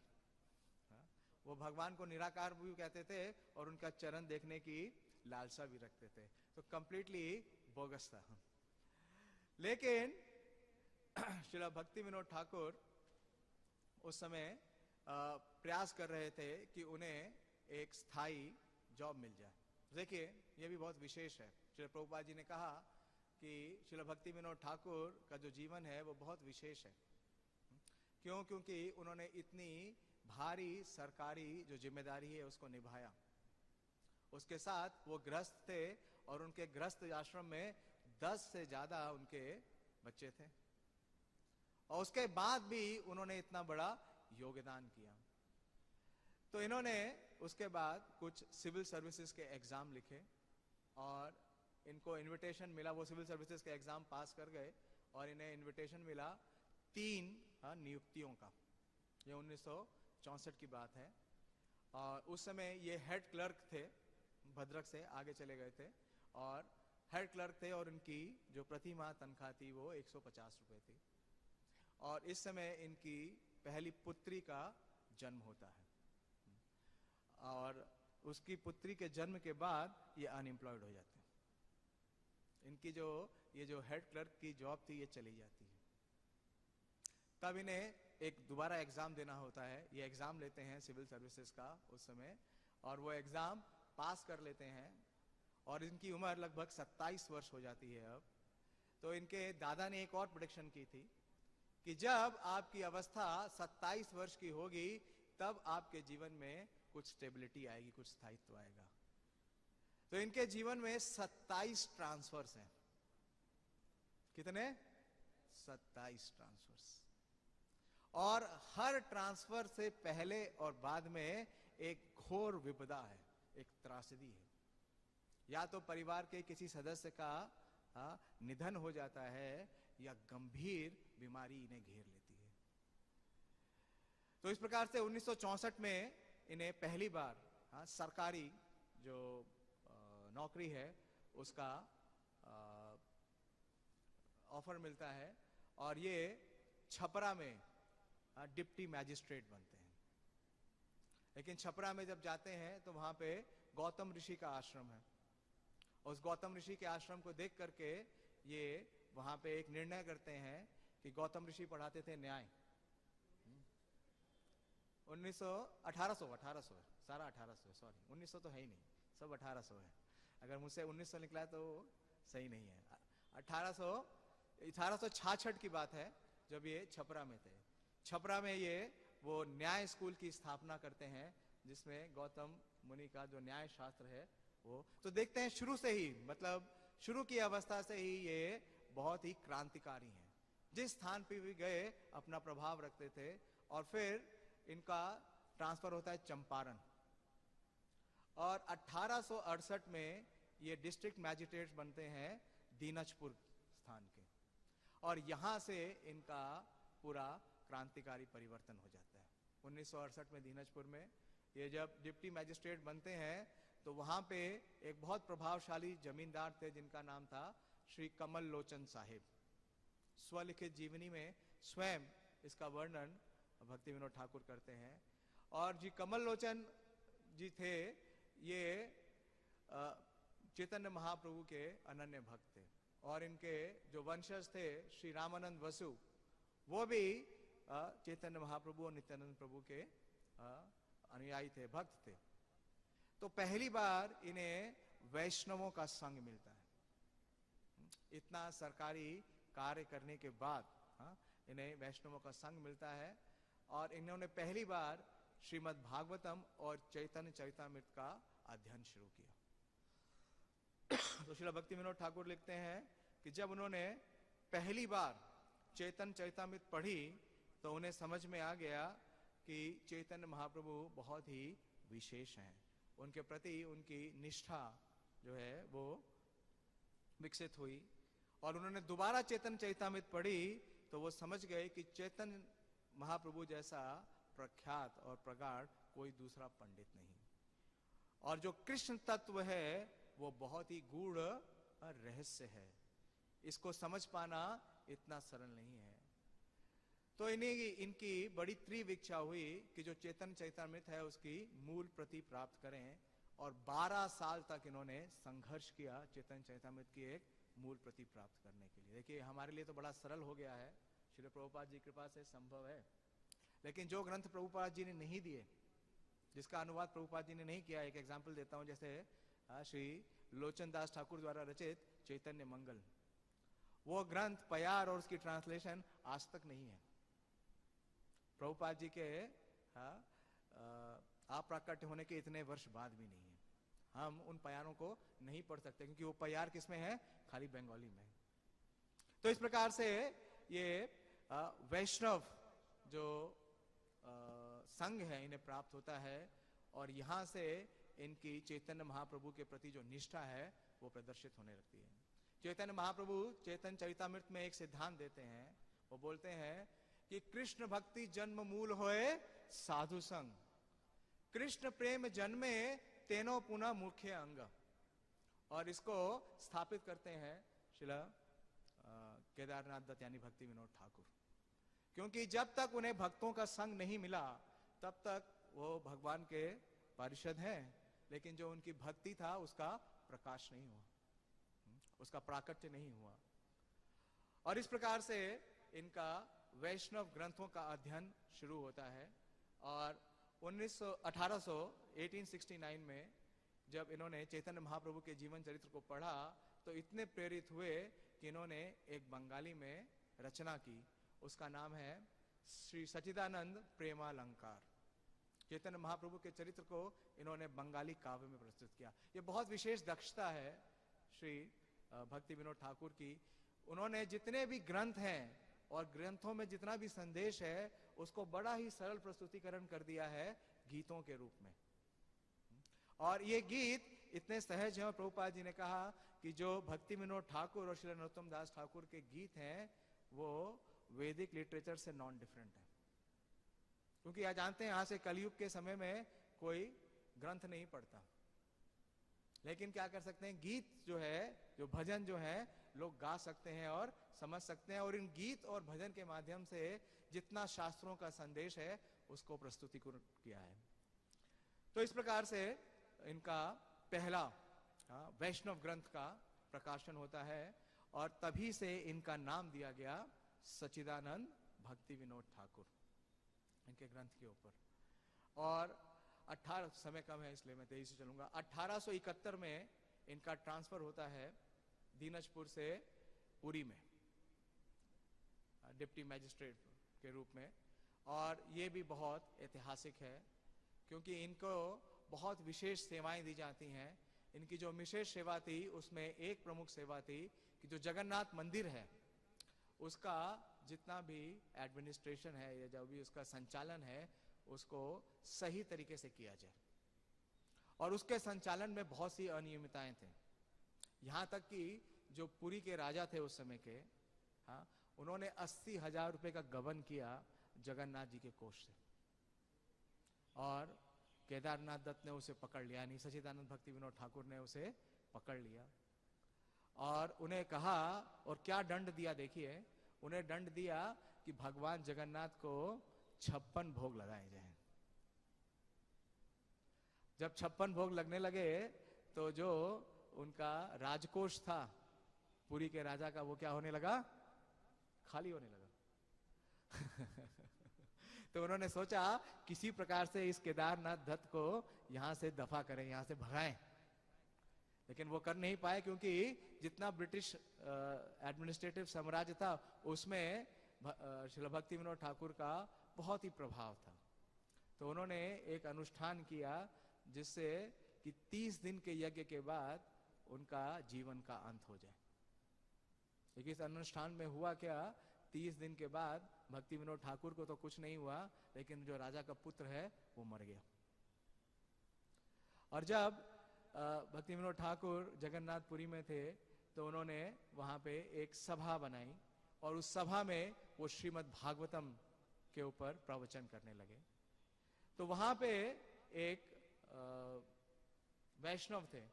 वो भगवान को निराकार भी कहते थे और उनका चरण देखने की लालसा भी रखते थे। तो कंप्लीटली बोगस था। लेकिन श्रील भक्ति विनोद ठाकुर उस समय प्रयास कर रहे थे कि उन्हें एक स्थायी जॉब मिल जाए। देखिए यह भी बहुत विशेष है। श्रील प्रभुपाद जी ने कहा कि श्रील भक्ति विनोद ठाकुर का जो जीवन है वो बहुत विशेष है। क्यों? क्योंकि उन्होंने इतनी भारी सरकारी जो जिम्मेदारी है उसको निभाया। उसके साथ वो गृहस्थ थे और उनके गृहस्थ आश्रम में 10 से ज्यादा उनके बच्चे थे, और उसके बाद भी उन्होंने इतना बड़ा योगदान किया। तो इन्होंने उसके बाद कुछ सिविल सर्विसेज के एग्जाम लिखे और इनको इनविटेशन मिला। वो सिविल सर्विसेज के एग्जाम पास कर गए और इन्हें इनविटेशन मिला 3 नियुक्तियों का। ये 1964 की बात है। और उस समय ये हेड क्लर्क थे, भद्रक से आगे चले गए थे और हेड क्लर्क थे, और इनकी जो प्रति माह तनख्वाह थी वो 150 रुपए थी। और इस समय इनकी पहली पुत्री का जन्म होता है और उसकी पुत्री के जन्म के बाद ये अनएम्प्लॉयड हो जाते हैं। इनकी ये जो हेड क्लर्क की जॉब थी ये चली जाती है। तब इन्हें एक दोबारा एग्जाम देना होता है। ये एग्जाम लेते हैं सिविल सर्विसेज का उस समय, और वो एग्जाम पास कर लेते हैं और इनकी उम्र लगभग 27 वर्ष हो जाती है अब। तो इनके दादा ने एक और प्रेडिक्शन की थी कि जब आपकी अवस्था 27 वर्ष की होगी तब आपके जीवन में कुछ स्टेबिलिटी आएगी, कुछ स्थायित्व आएगा। तो इनके जीवन में 27 ट्रांसफर्स हैं। कितने? 27 ट्रांसफर्स। और हर ट्रांसफर से पहले और बाद में एक घोर विपदा है, एक त्रासदी है। या तो परिवार के किसी सदस्य का निधन हो जाता है या गंभीर बीमारी इन्हें घेर लेती है। तो इस प्रकार से 1964 में इन्हें पहली बार सरकारी जो नौकरी है उसका ऑफर मिलता है और ये छपरा में डिप्टी मैजिस्ट्रेट बनते हैं। लेकिन छपरा में जब जाते हैं तो वहां पे गौतम ऋषि का आश्रम है। उस गौतम ऋषि के आश्रम को देख करके ये वहां पे एक निर्णय करते हैं कि गौतम ऋषि पढ़ाते थे न्याय। 1800 सारा 1800 सॉरी 1900 तो है ही नहीं, सब 1800 है। अगर मुझसे 1900 निकला है तो सही नहीं है। 1866 की बात है जब ये छपरा में थे। छपरा में ये वो न्याय स्कूल की स्थापना करते हैं जिसमें गौतम मुनि का जो न्याय शास्त्र है वो। तो देखते हैं शुरू से ही, मतलब शुरू की अवस्था से ही ये बहुत ही क्रांतिकारी हैं। जिस स्थान पे भी गए अपना प्रभाव रखते थे। और फिर इनका ट्रांसफर होता है चंपारण और 1868 में ये डिस्ट्रिक्ट मैजिस्ट्रेट बनते हैं दीनजपुर स्थान के। और यहां से इनका पूरा क्रांतिकारी परिवर्तन हो जाता है। 1968 में दीनजपुर में ये जब डिप्टी मैजिस्ट्रेट बनते हैं तो वहां पे एक बहुत प्रभावशाली जमींदार थे जिनका नाम था श्री कमल लोचन साहिब। स्वलिखित जीवनी में स्वयं इसका वर्णन भक्ति विनोद ठाकुर करते हैं। और जी कमल लोचन जी थे, ये चैतन्य महाप्रभु के अनन्य भक्त थे। और इनके जो वंशज थे श्री रामानंद वसु, वो भी चैतन्य महाप्रभु और नित्यानंद प्रभु के अनुयायी थे, भक्त थे। तो पहली बार इन्हें वैष्णवों का संग मिलता है। इतना सरकारी कार्य करने के बाद इन्हें वैष्णवों का संग मिलता है और इन्होंने पहली बार श्रीमद् भागवतम और चैतन्य चरितामृत का अध्ययन शुरू किया। तो श्रील भक्ति विनोद ठाकुर लिखते हैं कि जब उन्होंने पहली बार चैतन्य चरितामृत पढ़ी तो उन्हें समझ में आ गया कि चैतन्य महाप्रभु बहुत ही विशेष हैं, उनके प्रति उनकी निष्ठा जो है वो विकसित हुई। और उन्होंने दोबारा चैतन्य चरितामृत पढ़ी तो वो समझ गए कि चैतन्य महाप्रभु जैसा प्रख्यात और प्रगाढ़ कोई दूसरा पंडित नहीं, और जो कृष्ण तत्व है वो बहुत ही गूढ़ और रहस्य है, इसको समझ पाना इतना सरल नहीं है। तो इनकी बड़ी तीव्र इच्छा हुई कि जो चैतन्य चरितामृत है उसकी मूल प्रति प्राप्त करें, और 12 साल तक इन्होंने संघर्ष किया चैतन्य चरितामृत की एक मूल प्रति प्राप्त करने के लिए। देखिए हमारे लिए तो बड़ा सरल हो गया है, श्रील प्रभुपाद जी की कृपा से संभव है, लेकिन जो ग्रंथ प्रभुपाद जी ने नहीं दिए, जिसका अनुवाद प्रभुपाद जी ने नहीं किया, एक एग्जाम्पल देता हूं, जैसे श्री लोचन दास ठाकुर द्वारा रचित चैतन्य मंगल, वो ग्रंथ पयार और उसकी ट्रांसलेशन आज तक नहीं है। प्रभुपाद जी के अप्राकट्य होने के इतने वर्ष बाद भी नहीं है। हम उन पयारों को नहीं पढ़ सकते क्योंकि वो पयार किसमें है, खाली बंगाली में। तो इस प्रकार से ये वैष्णव जो संघ है इन्हें प्राप्त होता है, और यहां से इनकी चैतन्य महाप्रभु के प्रति जो निष्ठा है वो प्रदर्शित होने लगती है। चैतन्य महाप्रभु चैतन्य चरितामृत में एक सिद्धांत देते हैं, वो बोलते हैं कि कृष्ण भक्ति जन्म मूल होए साधु संग, कृष्ण प्रेम जन्मे तेनो पुनः मुख्य अंग। और इसको स्थापित करते हैं श्रील केदारनाथ दत्त यानी भक्ति विनोद ठाकुर, क्योंकि जब तक उन्हें भक्तों का संग नहीं मिला तब तक वो भगवान के पार्षद हैं, लेकिन जो उनकी भक्ति था उसका प्रकाश नहीं हुआ, उसका प्राकट्य नहीं हुआ। और इस प्रकार से इनका वैष्णव ग्रंथों का अध्ययन शुरू होता है। और 1869 में जब इन्होंने चैतन्य महाप्रभु के जीवन चरित्र को पढ़ा तो इतने प्रेरित हुए कि इन्होंने एक बंगाली में रचना की, उसका नाम है श्री सच्चिदानंद प्रेमालंकार। चैतन्य महाप्रभु के चरित्र को इन्होंने बंगाली काव्य में प्रस्तुत किया। ये बहुत विशेष दक्षता है श्री भक्ति विनोद ठाकुर की। उन्होंने जितने भी ग्रंथ हैं और ग्रंथों में जितना भी संदेश है उसको बड़ा ही सरल प्रस्तुतिकरण कर दिया है गीतों के रूप में। और ये गीत इतने सहज हैं, और प्रभुपाद जी ने कहा कि जो भक्ति विनोद ठाकुर और श्री नरोत्तम दास ठाकुर के गीत हैं वो वैदिक लिटरेचर से नॉन डिफरेंट है। क्योंकि आप जानते हैं यहाँ से कलयुग के समय में कोई ग्रंथ नहीं पढ़ता, लेकिन क्या कर सकते हैं, गीत जो है, जो भजन जो है लोग गा सकते हैं और समझ सकते हैं, और इन गीत और भजन के माध्यम से जितना शास्त्रों का संदेश है उसको प्रस्तुतिकरण किया है। तो इस प्रकार से इनका पहला वैष्णव ग्रंथ का प्रकाशन होता है, और तभी से इनका नाम दिया गया सच्चिदानंद भक्ति विनोद ठाकुर इनके ग्रंथ के ऊपर। और 18 समय कम है इसलिए मैं तेजी से चलूंगा। 1871 में इनका ट्रांसफर होता है दीनजपुर से पुरी में डिप्टी मैजिस्ट्रेट के रूप में, और ये भी बहुत ऐतिहासिक है क्योंकि इनको बहुत विशेष सेवाएं दी जाती हैं। इनकी जो विशेष सेवा थी उसमें एक प्रमुख सेवा थी कि जो जगन्नाथ मंदिर है उसका जितना भी एडमिनिस्ट्रेशन है या जो भी उसका संचालन है उसको सही तरीके से किया जाए, और उसके संचालन में बहुत सी अनियमितताएं थे। यहां तक कि जो पुरी के राजा थे उस समय के, उन्होंने 80,000 रुपए का गबन किया जगन्नाथ जी के कोष से, और केदारनाथ दत्त ने उसे पकड़ लिया, यानी सच्चिदानंद भक्ति विनोद ठाकुर ने उसे पकड़ लिया और उन्हें कहा, और क्या दंड दिया देखिए, उन्हें दंड दिया कि भगवान जगन्नाथ को 56 भोग लगाए जाएं। जब 56 भोग लगने लगे तो जो उनका राजकोष था पुरी के राजा का वो क्या होने लगा, खाली होने लगा। तो उन्होंने सोचा किसी प्रकार से इस केदारनाथ दत्त को यहां से दफा करें, यहां से भगाएं। लेकिन वो कर नहीं पाए, क्योंकि जितना ब्रिटिश एडमिनिस्ट्रेटिव साम्राज्य था उसमें श्रील भक्ति विनोद ठाकुर का बहुत ही प्रभाव था। तो उन्होंने एक अनुष्ठान किया जिससे कि 30 दिन के यज्ञ के बाद उनका जीवन का अंत हो जाए। लेकिन इस अनुष्ठान में हुआ क्या, 30 दिन के बाद भक्ति विनोद ठाकुर को तो कुछ नहीं हुआ, लेकिन जो राजा का पुत्र है वो मर गया। और जब भक्ति विनोद ठाकुर जगन्नाथपुरी में थे तो उन्होंने वहां पे एक सभा बनाई और उस सभा में वो श्रीमद् भागवतम के ऊपर प्रवचन करने लगे। तो वहां पे एक वैष्णव थे।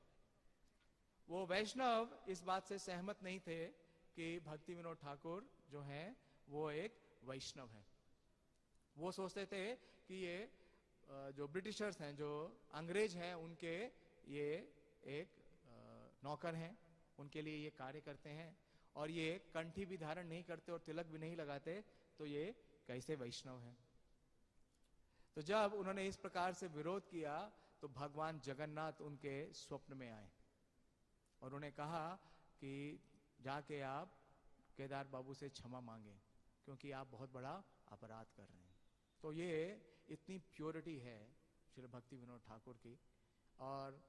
वो वैष्णव इस बात से सहमत नहीं थे कि भक्ति विनोद ठाकुर जो हैं वो एक वैष्णव हैं। वो सोचते थे कि ये जो ब्रिटिशर्स हैं, जो अंग्रेज हैं, उनके ये एक नौकर हैं, उनके लिए ये कार्य करते हैं और ये कंठी भी धारण नहीं करते और तिलक भी नहीं लगाते, तो ये कैसे वैष्णव हैं। तो जब उन्होंने इस प्रकार से विरोध किया तो भगवान जगन्नाथ उनके स्वप्न में आए और उन्होंने कहा कि जाके आप केदार बाबू से क्षमा मांगे, क्योंकि आप बहुत बड़ा अपराध कर रहे हैं। तो ये इतनी प्योरिटी है श्री भक्ति विनोद ठाकुर की। और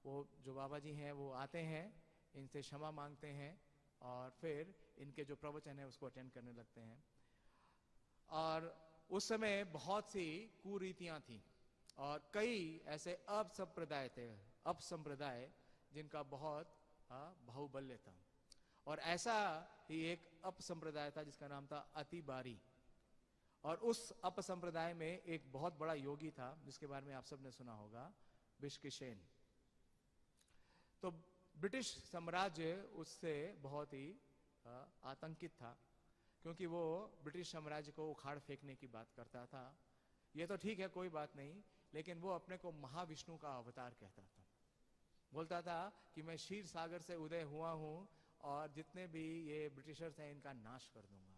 वो जो बाबा जी हैं वो आते हैं, इनसे क्षमा मांगते हैं और फिर इनके जो प्रवचन है उसको अटेंड करने लगते हैं। और उस समय बहुत सी कुरीतियां थी और कई ऐसे अपसंप्रदाय जिनका बहुत बाहुबल्य था। और ऐसा ही एक अपसंप्रदाय था जिसका नाम था अतिबारी। और उस अपसंप्रदाय में एक बहुत बड़ा योगी था जिसके बारे में आप सबने सुना होगा, बिश्किशेन। तो ब्रिटिश साम्राज्य उससे बहुत ही आतंकित था, क्योंकि वो ब्रिटिश साम्राज्य को उखाड़ फेंकने की बात करता था। ये तो ठीक है, कोई बात नहीं, लेकिन वो अपने को महाविष्णु का अवतार कहता था। बोलता था कि मैं क्षीर सागर से उदय हुआ हूं और जितने भी ये ब्रिटिशर्स हैं इनका नाश कर दूंगा।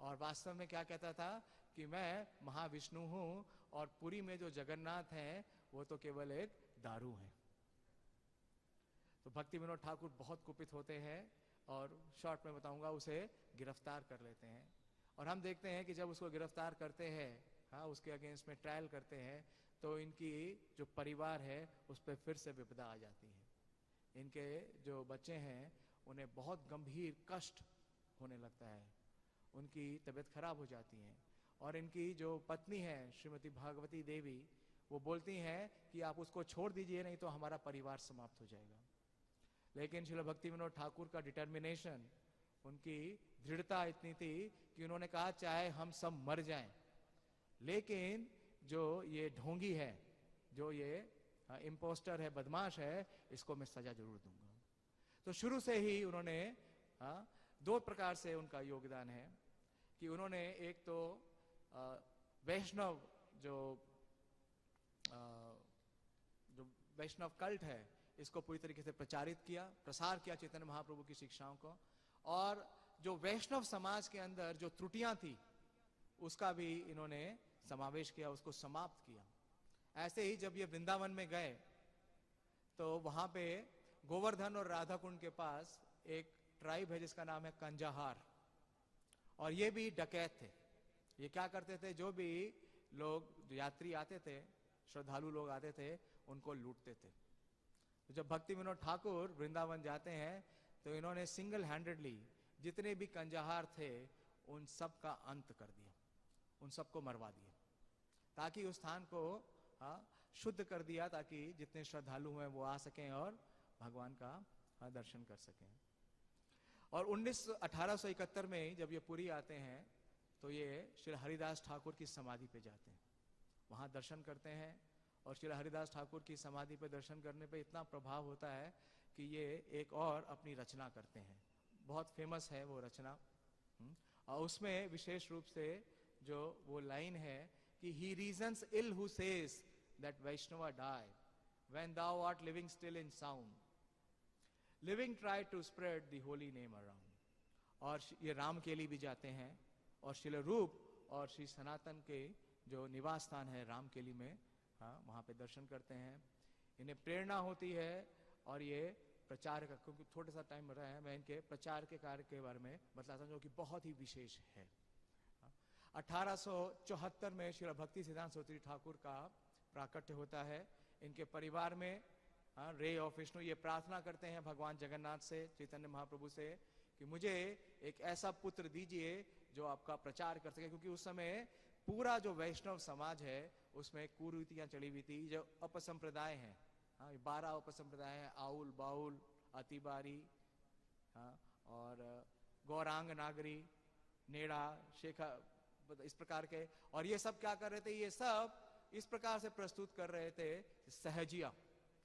और वास्तव में क्या कहता था कि मैं महाविष्णु हूं और पुरी में जो जगन्नाथ हैं वो तो केवल एक दारू है। तो भक्ति विनोद ठाकुर बहुत कुपित होते हैं और शॉर्ट में बताऊंगा उसे गिरफ्तार कर लेते हैं। और हम देखते हैं कि जब उसको गिरफ्तार करते हैं, हाँ, उसके अगेंस्ट में ट्रायल करते हैं, तो इनकी जो परिवार है उस पर फिर से विपदा आ जाती है। इनके जो बच्चे हैं उन्हें बहुत गंभीर कष्ट होने लगता है, उनकी तबीयत खराब हो जाती है। और इनकी जो पत्नी है श्रीमती भागवती देवी, वो बोलती हैं कि आप उसको छोड़ दीजिए, नहीं तो हमारा परिवार समाप्त हो जाएगा। लेकिन श्रील भक्ति विनोद ठाकुर का डिटर्मिनेशन, उनकी दृढ़ता इतनी थी कि उन्होंने कहा चाहे हम सब मर जाएं, लेकिन जो ये ढोंगी है, जो ये इम्पोस्टर है, बदमाश है, इसको मैं सजा जरूर दूंगा। तो शुरू से ही उन्होंने दो प्रकार से उनका योगदान है कि उन्होंने एक तो वैष्णव जो वैष्णव कल्ट है इसको पूरी तरीके से प्रसार किया चैतन्य महाप्रभु की शिक्षाओं को। और जो वैष्णव समाज के अंदर जो त्रुटियां थी उसका भी इन्होंने समावेश किया, उसको समाप्त किया। ऐसे ही जब ये वृंदावन में गए तो वहां पे गोवर्धन और राधा कुंड के पास एक ट्राइब है जिसका नाम है कंजाहार, और ये भी डकैत थे। ये क्या करते थे, जो भी लोग यात्री आते थे, श्रद्धालु लोग आते थे, उनको लूटते थे। तो जब भक्ति विनोद ठाकुर वृंदावन जाते हैं तो इन्होंने सिंगल हैंडेडली जितने भी कंजाहार थे उन सब का अंत कर दिया, उन सबको मरवा दिया, ताकि उस स्थान को शुद्ध कर दिया, ताकि जितने श्रद्धालु हैं वो आ सकें और भगवान का दर्शन कर सकें। और 1871 में जब ये पुरी आते हैं तो ये श्री हरिदास ठाकुर की समाधि पे जाते हैं, वहां दर्शन करते हैं। और श्री हरिदास ठाकुर की समाधि पे दर्शन करने पे इतना प्रभाव होता है कि ये एक और अपनी रचना करते हैं, बहुत फेमस है वो रचना। और उसमें विशेष रूप से जो वो लाइन है कि he reasons ill who says that Vaishnava die when thou art living still in sound, living try to spread the holy name around। और ये राम के लिए भी जाते हैं और शिल रूप और श्री सनातन के जो निवास स्थान है रामकेली में, हाँ, वहाँ पे दर्शन करते हैं। इन्हें प्रेरणा होती है और ये प्रचार का, क्योंकि थोड़ा सा टाइम रहा है, मैं इनके प्रचार के कार्य के बारे में बतलाता हूँ जो कि बहुत ही विशेष है। 1874 में श्री भक्ति सिद्धांत सरस्वती ठाकुर का प्राकट्य होता है। इनके परिवार में रे ऑफ विष्णु ये प्रार्थना करते हैं भगवान जगन्नाथ से, चैतन्य महाप्रभु से, कि मुझे एक ऐसा पुत्र दीजिए जो आपका प्रचार कर सके, क्योंकि उस समय पूरा जो वैष्णव समाज है उसमें कुरीतियां चली हुई थी। जो अपसंप्रदाय हैं, 12 उपसंप्रदाय हैं, आउल, बाउल, अतिबारी, और गौरांग नागरी, नेड़ा, शेखा, इस प्रकार के। और ये सब क्या कर रहे थे, ये सब इस प्रकार से प्रस्तुत कर रहे थे सहजिया।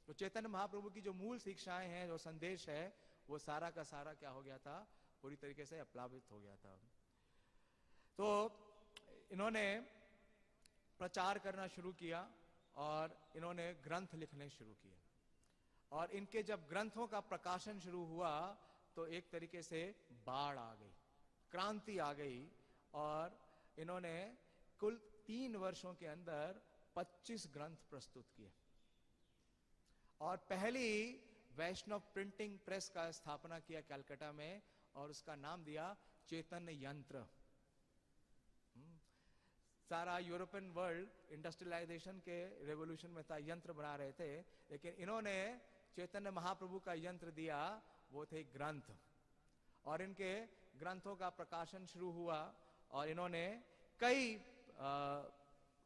तो चैतन्य महाप्रभु की जो मूल शिक्षाएं हैं, जो संदेश है, वो सारा का सारा क्या हो गया था, पूरी तरीके से अप्लावित हो गया था। तो इन्होंने प्रचार करना शुरू किया और इन्होंने ग्रंथ लिखने शुरू किए। और इनके जब ग्रंथों का प्रकाशन शुरू हुआ तो एक तरीके से बाढ़ आ गई, क्रांति आ गई, और इन्होंने कुल 3 वर्षों के अंदर 25 ग्रंथ प्रस्तुत किए। और पहली वैष्णव प्रिंटिंग प्रेस का स्थापना किया कलकत्ता में, और उसका नाम दिया चैतन्य यंत्र। सारा यूरोपियन वर्ल्ड इंडस्ट्रियलाइजेशन के रेवोल्यूशन में था, यंत्र बना रहे थे, लेकिन इन्होंने चैतन्य महाप्रभु का यंत्र दिया, वो थे ग्रंथ। और इनके ग्रंथों का प्रकाशन शुरू हुआ और इन्होंने कई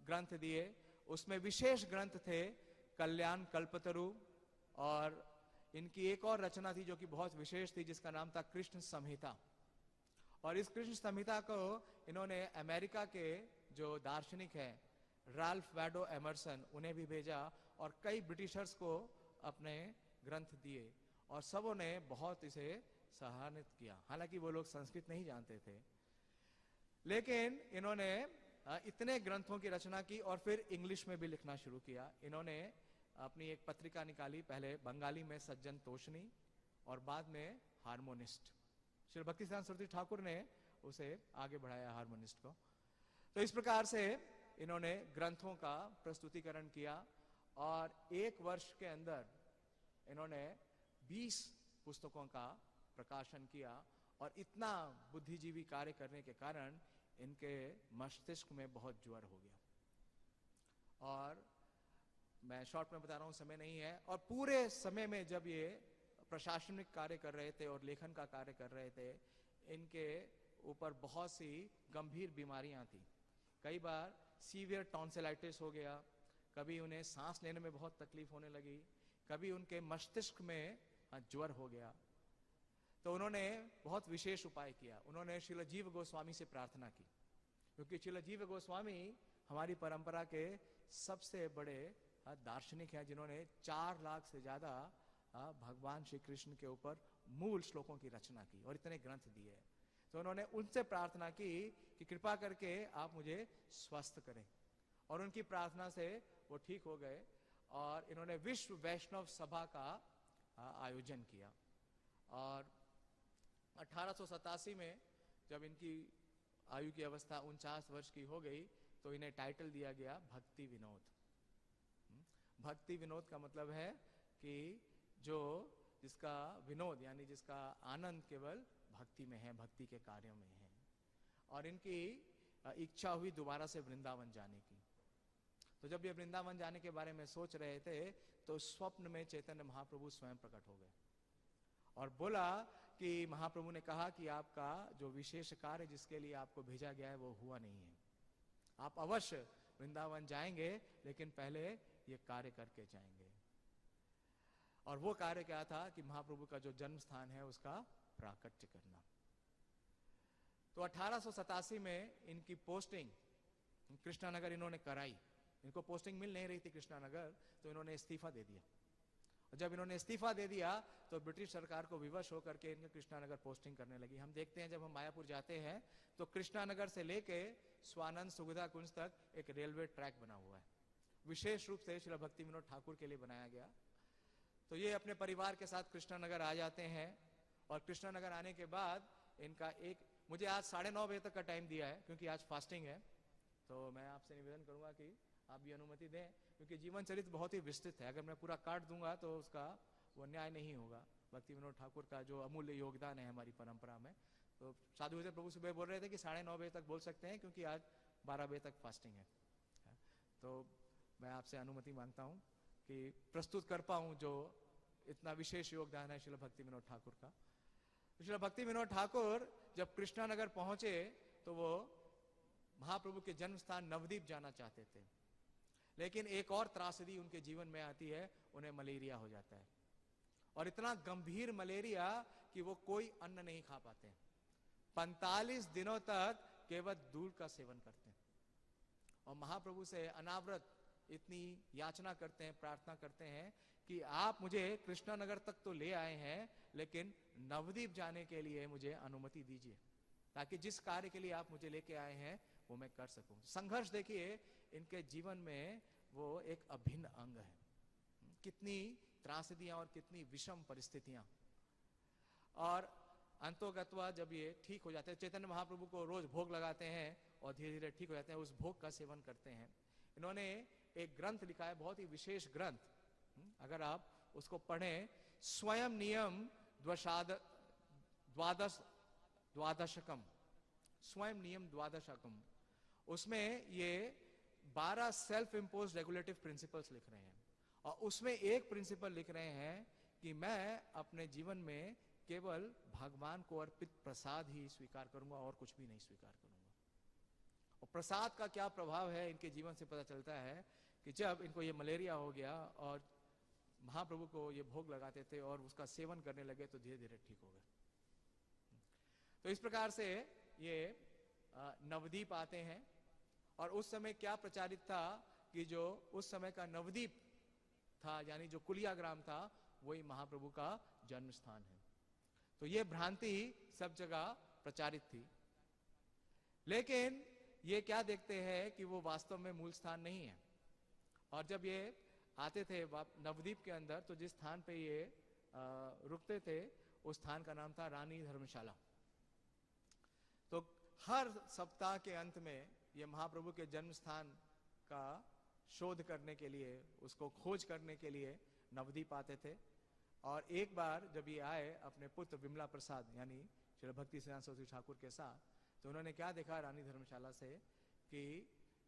ग्रंथ दिए। उसमें विशेष ग्रंथ थे कल्याण कल्पतरु, और इनकी एक और रचना थी जो कि बहुत विशेष थी, जिसका नाम था कृष्ण संहिता। और इस कृष्ण संहिता को इन्होंने अमेरिका के जो दार्शनिक हैं राल्फ वाडो एमरसन, उन्हें भी भेजा, और कई ब्रिटिशर्स को अपने ग्रंथ दिए, और सबों ने बहुत इसे सराहित किया। हालांकि वो लोग संस्कृत नहीं जानते थे, लेकिन इन्होंने इतने ग्रंथों की रचना की और फिर इंग्लिश में भी लिखना शुरू किया। इन्होंने अपनी एक पत्रिका निकाली, पहले बंगाली में सज्जन तोषणी और बाद में हार्मोनिस्ट। श्री भक्ति सिद्धांत सरस्वती ठाकुर ने उसे आगे बढ़ाया, हार्मोनिस्ट को। तो इस प्रकार से इन्होंने ग्रंथों का प्रस्तुतिकरण किया, और 1 वर्ष के अंदर इन्होंने 20 पुस्तकों का प्रकाशन किया। और इतना बुद्धिजीवी कार्य करने के कारण इनके मस्तिष्क में बहुत ज्वर हो गया। और मैं शॉर्ट में बता रहा हूं, समय नहीं है। और पूरे समय में जब ये प्रशासनिक कार्य कर रहे थे और लेखन का कार्य कर रहे थे, इनके ऊपर बहुत सी गंभीर बीमारियां थी। कई बार सीवियर टॉन्सिलाइटिस हो गया, कभी उन्हें सांस लेने में बहुत तकलीफ होने लगी, कभी उनके मस्तिष्क में ज्वर हो गया। तो उन्होंने बहुत विशेष उपाय किया। उन्होंने श्रील जीव गोस्वामी से प्रार्थना की, क्योंकि श्रील जीव गोस्वामी हमारी परंपरा के सबसे बड़े दार्शनिक हैं, जिन्होंने 4 लाख से ज्यादा भगवान श्री कृष्ण के ऊपर मूल श्लोकों की रचना की और इतने ग्रंथ दिए। तो उन्होंने उनसे प्रार्थना की कि कृपा करके आप मुझे स्वस्थ करें, और उनकी प्रार्थना से वो ठीक हो गए। और इन्होंने विश्व वैष्णव सभा का आयोजन किया। और 1887 में जब इनकी आयु की अवस्था 49 वर्ष की हो गई, तो इन्हें टाइटल दिया गया भक्ति विनोद। भक्ति विनोद का मतलब है कि जो जिसका विनोद यानी जिसका आनंद केवल भक्ति में है, भक्ति के कार्यों में है। और इनकी इच्छा हुई दोबारा से वृंदावन जाने की। तो जब ये वृंदावन जाने के बारे में सोच रहे थे, तो स्वप्न में चैतन्य महाप्रभु स्वयं प्रकट हो गए और बोला कि महाप्रभु ने कहा कि आपका जो विशेष कार्य जिसके लिए आपको भेजा गया है वो हुआ नहीं है। आप अवश्य वृंदावन जाएंगे, लेकिन पहले ये कार्य करके जाएंगे। और वो कार्य क्या था कि महाप्रभु का जो जन्म स्थान है उसका प्राकट्य करना। तो 1887 में इनकी पोस्टिंग कृष्णानगर इन्होंने कराई। इनको पोस्टिंग मिल नहीं रही थी कृष्णानगर, तो इन्होंने इस्तीफा दे दिया। और जब इन्होंने इस्तीफा दे दिया तो ब्रिटिश सरकार को विवश होकर के इनके कृष्णानगर पोस्टिंग करने लगी। हम देखते हैं जब हम मायापुर जाते हैं तो कृष्णानगर से लेके स्वानंद सुविधा कुंज तक एक रेलवे ट्रैक बना हुआ है, विशेष रूप से श्री भक्ति विनोद ठाकुर के लिए बनाया गया। तो ये अपने परिवार के साथ कृष्णानगर आ जाते हैं, और कृष्णानगर आने के बाद इनका एक मुझे आज 9:30 तक का टाइम दिया है क्योंकि आज फास्टिंग है, तो मैं आपसे निवेदन करूंगा कि आप भी अनुमति दें, क्योंकि जीवन चरित्र बहुत ही विस्तृत है। अगर मैं पूरा काट दूंगा तो उसका वो न्याय नहीं होगा। भक्ति विनोद ठाकुर का जो अमूल्य योगदान है हमारी परंपरा में, तो साधु से प्रभु सुबह बोल रहे थे कि 9:30 बजे तक बोल सकते हैं क्योंकि आज 12 बजे तक फास्टिंग है। तो मैं आपसे अनुमति मांगता हूं कि प्रस्तुत कर पाऊं जो इतना विशेष योगदान है श्रील भक्ति विनोद ठाकुर का। श्रील भक्ति विनोद ठाकुर जब कृष्णानगर पहुंचे तो वो महाप्रभु के जन्म स्थान नवदीप जाना चाहते थे, लेकिन एक और त्रासदी उनके जीवन में आती है, उन्हें मलेरिया हो जाता है, और इतना गंभीर मलेरिया कि वो कोई अन्न नहीं खा पाते। 45 दिनों तक केवल दूध का सेवन करते हैं और महाप्रभु से अनावरत इतनी याचना करते हैं, प्रार्थना करते हैं कि आप मुझे कृष्णानगर तक तो ले आए हैं, लेकिन नवदीप जाने के लिए मुझे अनुमति दीजिए, ताकि जिस कार्य के लिए आप मुझे लेके आए हैं वो मैं कर सकूं। संघर्ष देखिए इनके जीवन में वो एक अभिन्न अंग है। कितनी त्रासदियां और कितनी विषम परिस्थितियां, और अंतोगत्वा जब ये ठीक हो जाते हैं, चैतन्य महाप्रभु को रोज भोग लगाते हैं और धीरे धीरे ठीक हो जाते हैं, उस भोग का सेवन करते हैं। इन्होंने एक ग्रंथ लिखा है, बहुत ही विशेष ग्रंथ, अगर आप उसको पढ़ें, स्वयं नियम द्वादशकम, स्वयं नियम द्वादशकम, उसमें ये 12 सेल्फ इम्पोज रेगुलेटिव प्रिंसिपल्स लिख रहे हैं, और उसमें एक प्रिंसिपल लिख रहे हैं कि मैं अपने जीवन में केवल भगवान को अर्पित प्रसाद ही स्वीकार करूंगा और कुछ भी नहीं स्वीकार करूंगा। और प्रसाद का क्या प्रभाव है इनके जीवन से पता चलता है कि जब इनको ये मलेरिया हो गया और महाप्रभु को ये भोग लगाते थे और उसका सेवन करने लगे तो धीरे धीरे ठीक हो गए। तो इस प्रकार से ये नवदीप आते हैं, और उस समय क्या प्रचारित था कि जो उस समय का नवदीप था, यानी जो कुलिया ग्राम था, वही महाप्रभु का जन्म स्थान है। तो ये भ्रांति सब जगह प्रचारित थी, लेकिन ये क्या देखते हैं कि वो वास्तव में मूल स्थान नहीं है। और जब ये आते थे नवदीप के अंदर, तो जिस स्थान पे ये रुकते थे उस स्थान का नाम था रानी धर्मशाला। तो हर सप्ताह के अंत में ये महाप्रभु के जन्म स्थान का शोध करने के लिए, उसको खोज करने के लिए नवदीप आते थे। और एक बार जब ये आए अपने पुत्र विमला प्रसाद यानी श्री भक्ति सिद्धांत सरस्वती ठाकुर के साथ, तो उन्होंने क्या देखा रानी धर्मशाला से कि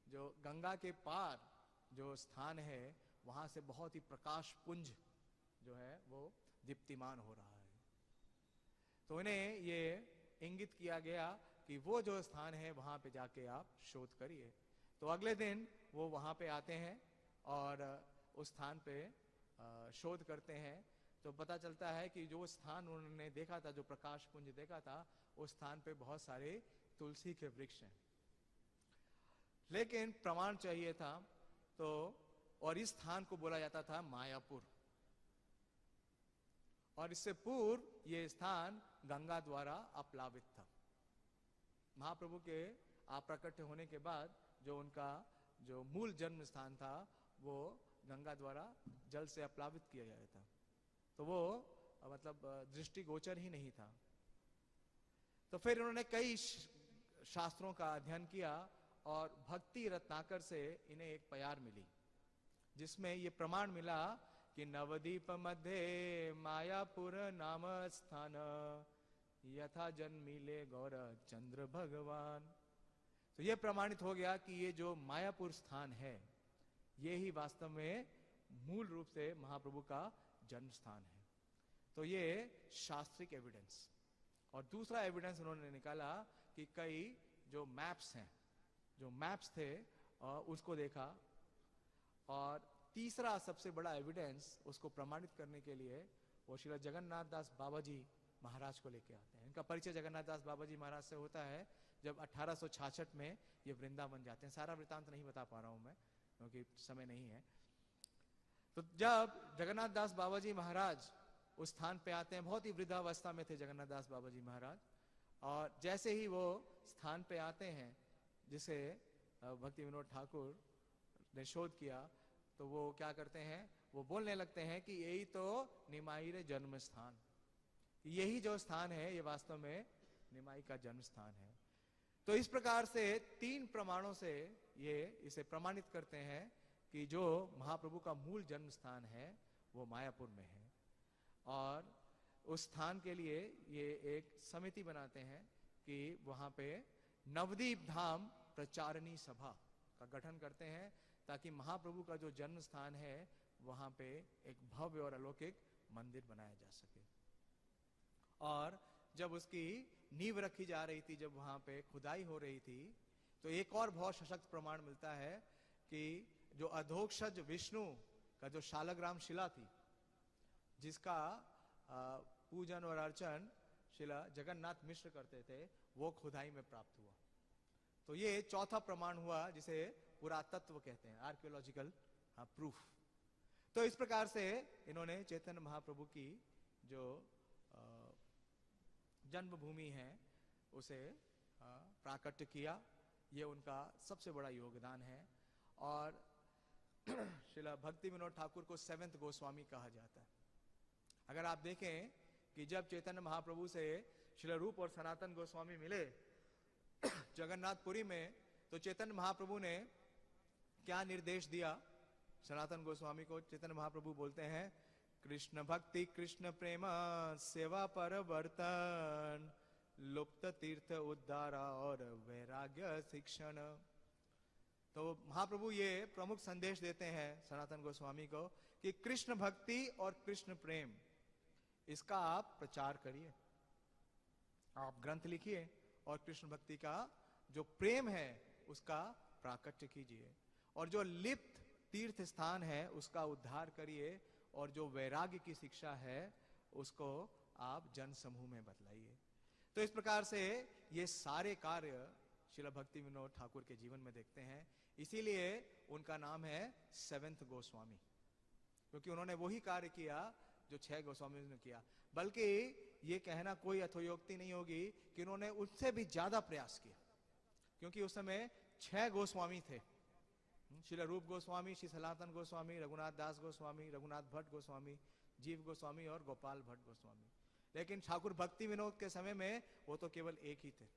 जो गंगा के पार जो स्थान है वहां से बहुत ही प्रकाश पुंज जो है वो दीप्तिमान हो रहा है। तो इन्हें ये इंगित किया गया कि वो जो स्थान है वहां पे जाके आप शोध करिए। तो अगले दिन वो वहां पे आते हैं और उस स्थान पे शोध करते हैं, तो पता चलता है कि जो स्थान उन्होंने देखा था, जो प्रकाश पुंज देखा था, उस स्थान पे बहुत सारे तुलसी के वृक्ष हैं, लेकिन प्रमाण चाहिए था। तो और इस स्थान को बोला जाता था मायापुर, और इससे पूर्व ये स्थान गंगा द्वारा अप्लावित था। महाप्रभु के अप्रकट होने के बाद जो उनका जो मूल जन्म स्थान था वो गंगा द्वारा जल से अप्लावित किया गया था, तो वो मतलब दृष्टिगोचर ही नहीं था। तो फिर उन्होंने कई शास्त्रों का अध्ययन किया और भक्ति रत्नाकर से इन्हें एक प्यार मिली, जिसमें ये प्रमाण मिला कि नवदीप मध्य मायापुर नाम स्थान यथा जन्मिले गौर चंद्र भगवान। तो ये प्रमाणित हो गया कि ये जो मायापुर स्थान है ये ही वास्तव में मूल रूप से महाप्रभु का जन्म स्थान है। तो ये शास्त्रिक एविडेंस। और दूसरा एविडेंस उन्होंने निकाला कि कई जो मैप्स हैं, जो मैप्स थे उसको देखा। और तीसरा सबसे बड़ा एविडेंस उसको प्रमाणित करने के लिए वो श्री जगन्नाथ दास बाबा जी महाराज को लेके आते हैं। इनका परिचय जगन्नाथ दास बाबा जी महाराज से होता है जब 1866 में ये वृंदावन जाते हैं। सारा वृतांत नहीं बता पा रहा हूं मैं क्योंकि समय नहीं है। तो जब जगन्नाथ दास बाबा जी महाराज उस स्थान पे आते हैं, बहुत ही वृद्धावस्था में थे जगन्नाथ दास बाबा जी महाराज, और जैसे ही वो स्थान पे आते हैं जिसे भक्ति विनोद ठाकुर ने शोध किया, तो वो क्या करते हैं, वो बोलने लगते हैं कि यही तो निमाई रे जन्म स्थान, यही जो स्थान है ये वास्तव में निमाई का जन्म स्थान है। तो इस प्रकार से 3 प्रमाणों से ये इसे प्रमाणित करते हैं कि जो महाप्रभु का मूल जन्म स्थान है वो मायापुर में है। और उस स्थान के लिए ये एक समिति बनाते हैं कि वहां पे नवदीप धाम प्रचारणी सभा का गठन करते हैं, ताकि महाप्रभु का जो जन्म स्थान है वहां पे एक भव्य और अलौकिक मंदिर बनाया जा सके। और जब उसकी नींव रखी जा रही थी, जब वहां पे खुदाई हो रही थी, तो एक और बहुत सशक्त प्रमाण मिलता है कि जो अधोक्षज विष्णु का जो शालग्राम शिला थी, जिसका पूजन और अर्चन शिला जगन्नाथ मिश्र करते थे, वो खुदाई में प्राप्त हुआ। तो ये चौथा प्रमाण हुआ जिसे पुरातत्व कहते हैं, आर्कियोलॉजिकल प्रूफ। तो इस प्रकार से इन्होंने चैतन्य महाप्रभु की जो जन्मभूमि है उसे प्राकट्य किया। ये उनका सबसे बड़ा योगदान है। और श्रीला भक्ति विनोद ठाकुर को 7th गोस्वामी कहा जाता है। अगर आप देखें कि जब चैतन्य महाप्रभु से श्रील रूप और सनातन गोस्वामी मिले जगन्नाथपुरी में, तो चैतन्य महाप्रभु ने क्या निर्देश दिया सनातन गोस्वामी को? चैतन्य महाप्रभु बोलते हैं, कृष्ण भक्ति कृष्ण प्रेम सेवा परवर्तन लुप्त तीर्थ उद्धारा और वैराग्य शिक्षण। तो महाप्रभु ये प्रमुख संदेश देते हैं सनातन गोस्वामी को कि कृष्ण भक्ति और कृष्ण प्रेम इसका आप प्रचार करिए, आप ग्रंथ लिखिए और कृष्ण भक्ति का जो प्रेम है उसका प्राकट्य कीजिए, और जो लिप्त तीर्थ स्थान है उसका उद्धार करिए, और जो वैराग्य की शिक्षा है उसको आप जन समूह में बतलाइए। तो इस प्रकार से ये सारे कार्य श्रील भक्ति विनोद ठाकुर के जीवन में देखते हैं। इसीलिए उनका नाम है 7th गोस्वामी, क्योंकि उन्होंने वही कार्य किया जो 6 गोस्वामी ने किया। बल्कि ये कहना कोई अथोयोक्ति नहीं होगी कि उन्होंने उससे भी ज्यादा प्रयास किया, क्योंकि उस समय 6 गोस्वामी थे, श्री रूप गोस्वामी, श्री सनातन गोस्वामी, रघुनाथ दास गोस्वामी, रघुनाथ भट्ट गोस्वामी, जीव गोस्वामी और गोपाल भट्ट गोस्वामी। लेकिन ठाकुर भक्ति विनोद के समय में वो तो केवल एक ही थे,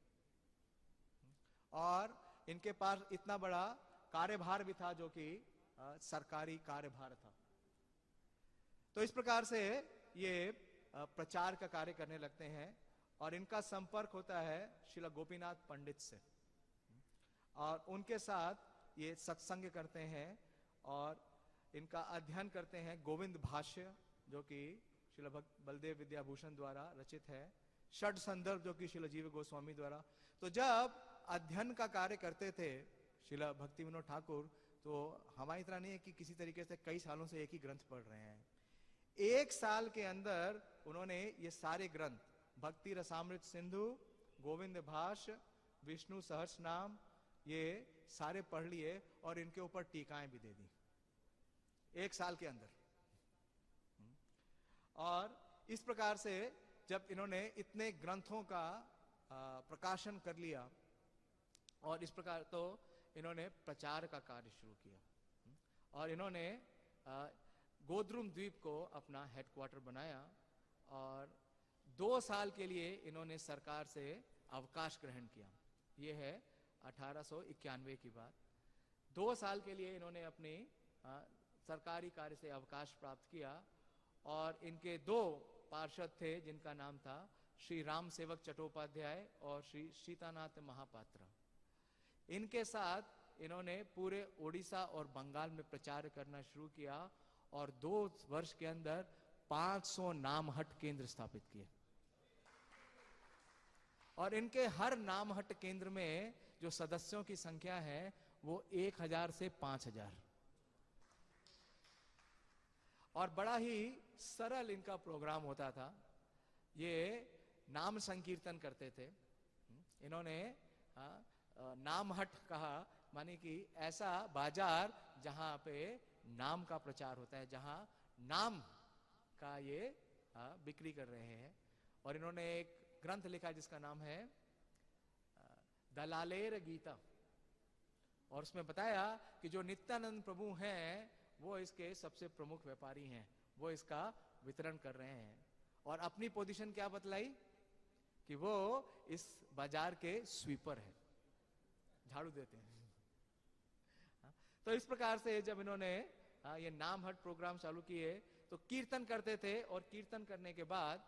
और इनके पास इतना बड़ा कार्यभार भी था जो कि सरकारी कार्यभार था। तो इस प्रकार से ये प्रचार का कार्य करने लगते हैं, और इनका संपर्क होता है श्रील गोपीनाथ पंडित से, और उनके साथ ये सत्संग करते हैं और इनका अध्ययन करते हैं। गोविंद भाष्य जो कि श्रील बलदेव विद्याभूषण द्वारा रचित है, षड संदर्भ जो कि श्रील जीव गोस्वामी द्वारा। तो जब अध्ययन का कार्य करते थे श्रील भक्ति विनोद ठाकुर, तो हमारी तरह नहीं है कि किसी तरीके से कई सालों से एक ही ग्रंथ पढ़ रहे हैं। 1 साल के अंदर उन्होंने ये सारे ग्रंथ, भक्ति रसामृत सिंधु, गोविंद भाष्य, विष्णु सहस्रनाम, ये सारे पढ़ लिए और इनके ऊपर टीकाएं भी दे दी 1 साल के अंदर। और इस प्रकार से जब इन्होंने इतने ग्रंथों का प्रकाशन कर लिया, और इस प्रकार तो इन्होंने प्रचार का कार्य शुरू किया, और इन्होंने गोद्रुम द्वीप को अपना हेडक्वार्टर बनाया, और 2 साल के लिए इन्होंने सरकार से अवकाश ग्रहण किया। ये है 1891 की बात। 2 साल के लिए इन्होंने अपनी सरकारी कार्य से अवकाश प्राप्त किया, और इनके 2 पार्षद थे जिनका नाम था श्री राम सेवक चट्टोपाध्याय और श्री सीतानाथ महापात्रा। इनके साथ इन्होंने पूरे ओडिशा और बंगाल में प्रचार करना शुरू किया, और 2 वर्ष के अंदर 500 नामहट केंद्र स्थापित किए, और इनके हर नामहट केंद्र में जो सदस्यों की संख्या है वो 1000 से 5000। और बड़ा ही सरल इनका प्रोग्राम होता था। ये नाम संकीर्तन करते थे। इन्होंने नामहट कहा, माने कि ऐसा बाजार जहां पे नाम का प्रचार होता है, जहां नाम का ये बिक्री कर रहे हैं। और इन्होंने एक ग्रंथ लिखा जिसका नाम है दलालेर गीता, और उसमें बताया कि जो नित्यानंद प्रभु हैं वो इसके सबसे प्रमुख व्यापारी हैं, वो इसका वितरण कर रहे हैं। और अपनी पोजीशन क्या बतलाई कि वो इस बाजार के स्वीपर हैं, झाड़ू देते हैं। तो इस प्रकार से जब इन्होंने ये नाम हट प्रोग्राम चालू किए तो कीर्तन करते थे, और कीर्तन करने के बाद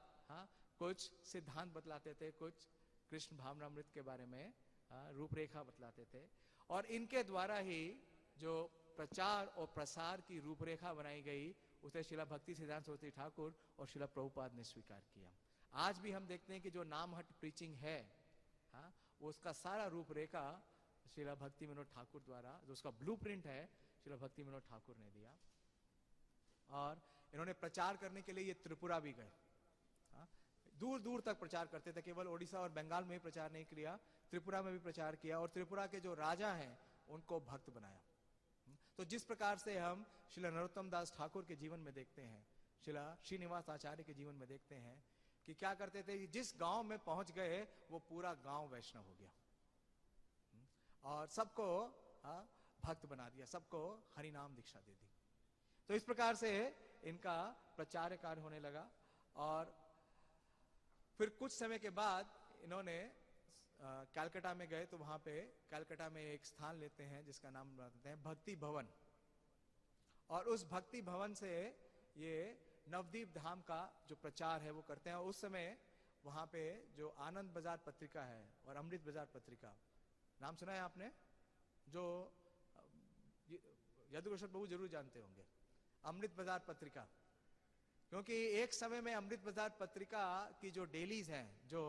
कुछ सिद्धांत बतलाते थे, कुछ कृष्ण भावनामृत के बारे में रूपरेखा बतलाते थे, और इनके द्वारा ही जो प्रचार और प्रसार की रूपरेखा बनाई गई उसे शिला भक्ति सिद्धांत सरस्वती ठाकुर और शिला प्रभुपाद ने स्वीकार किया। आज भी हम देखते हैं कि जो नाम हट प्रीचिंग है, वो उसका सारा रूपरेखा शिला भक्ति विनोद ठाकुर द्वारा, जो उसका ब्लूप्रिंट है, शिला भक्ति विनोद ठाकुर ने दिया। और इन्होंने प्रचार करने के लिए ये त्रिपुरा भी गए, दूर दूर तक प्रचार करते थे, केवल ओडिशा और बंगाल में ही प्रचार नहीं किया, त्रिपुरा में भी प्रचार किया, और त्रिपुरा के जो राजा हैं उनको भक्त बनाया। तो जिस प्रकार से हम शिला नरोत्तम दास ठाकुर के जीवन में देखते हैं, शिला श्रीनिवास आचार्य के जीवन में देखते हैं कि क्या करते थे, जिस गांव में पहुंच गए वो पूरा गांव वैष्णव हो गया और सबको भक्त बना दिया, सबको हरि नाम दीक्षा दे दी। तो इस प्रकार से इनका प्रचार कार्य होने लगा। और फिर कुछ समय के बाद इन्होंने कलकत्ता में गए, तो वहां पे कलकत्ता में एक स्थान लेते हैं जिसका नाम बताते हैं भक्ति भवन, और उस भक्ति भवन से ये नवदीप धाम का जो प्रचार है वो करते हैं। उस समय वहां पे जो आनंद बाजार पत्रिका है और अमृत बाजार पत्रिका, नाम सुना है आपने, जो यदुकिशोर प्रभु जरूर जानते होंगे, अमृत बाजार पत्रिका, क्योंकि एक समय में अमृत बाजार पत्रिका की जो डेलीज हैं, जो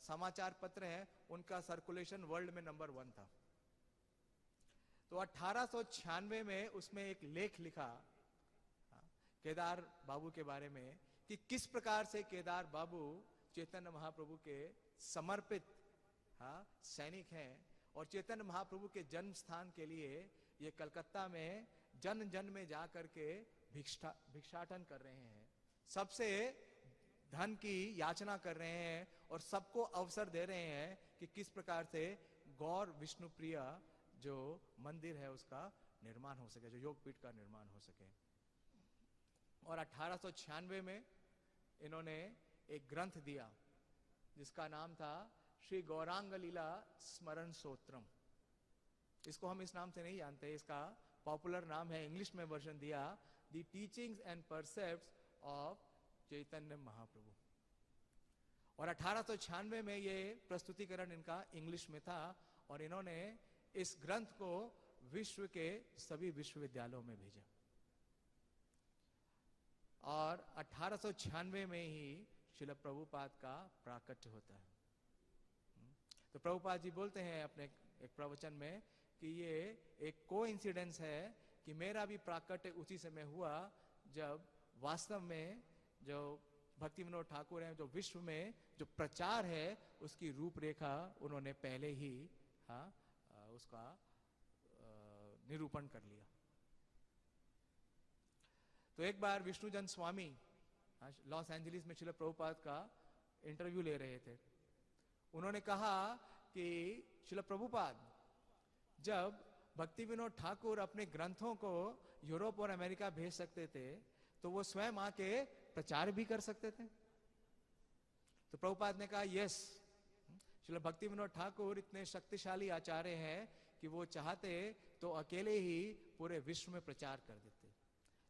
समाचार पत्र हैं, उनका सर्कुलेशन वर्ल्ड में नंबर 1 था। तो 1896 में उसमें एक लेख लिखा केदार बाबू के बारे में कि किस प्रकार से केदार बाबू चैतन्य महाप्रभु के समर्पित सैनिक हैं, और चैतन्य महाप्रभु के जन्म स्थान के लिए ये कलकत्ता में जन जन में जाकर के भिक्षाटन कर रहे हैं, सबसे धन की याचना कर रहे हैं, और सबको अवसर दे रहे हैं कि किस प्रकार से गौर विष्णुप्रिय जो मंदिर है उसका निर्माण हो सके, जो योगपीठ का निर्माण हो सके। और 1896 में इन्होंने एक ग्रंथ दिया जिसका नाम था श्री गौरांग लीला स्मरण सोत्रम। इसको हम इस नाम से नहीं जानते, इसका पॉपुलर नाम है, इंग्लिश में वर्जन दिया, the teachings and परसेप्ट्स of Chaitanya Mahaprabhu. और 1896 में ये प्रस्तुतिकरण इनका इंग्लिश में था, और इन्होंने इस ग्रंथ को विश्व के सभी विश्वविद्यालयों में भेजा। और 1896 में ही श्रील प्रभुपाद का प्राकट्य होता है। तो प्रभुपाद जी बोलते हैं अपने एक प्रवचन में कि ये एक कोइंसिडेंस है कि मेरा भी प्राकट्य उसी समय हुआ जब वास्तव में जो भक्ति विनोद ठाकुर हैं, जो विश्व में जो प्रचार है उसकी रूपरेखा उन्होंने पहले ही उसका निरूपण कर लिया। तो एक बार विष्णुजन स्वामी लॉस एंजलिस में श्रील प्रभुपाद का इंटरव्यू ले रहे थे। उन्होंने कहा कि श्रील प्रभुपाद, जब भक्ति विनोद ठाकुर अपने ग्रंथों को यूरोप और अमेरिका भेज सकते थे तो वो स्वयं आके प्रचार भी कर सकते थे। तो प्रभुपाद ने कहा यस, श्रील भक्ति विनोद ठाकुर इतने शक्तिशाली आचार्य हैं कि वो चाहते तो अकेले ही पूरे विश्व में प्रचार कर देते,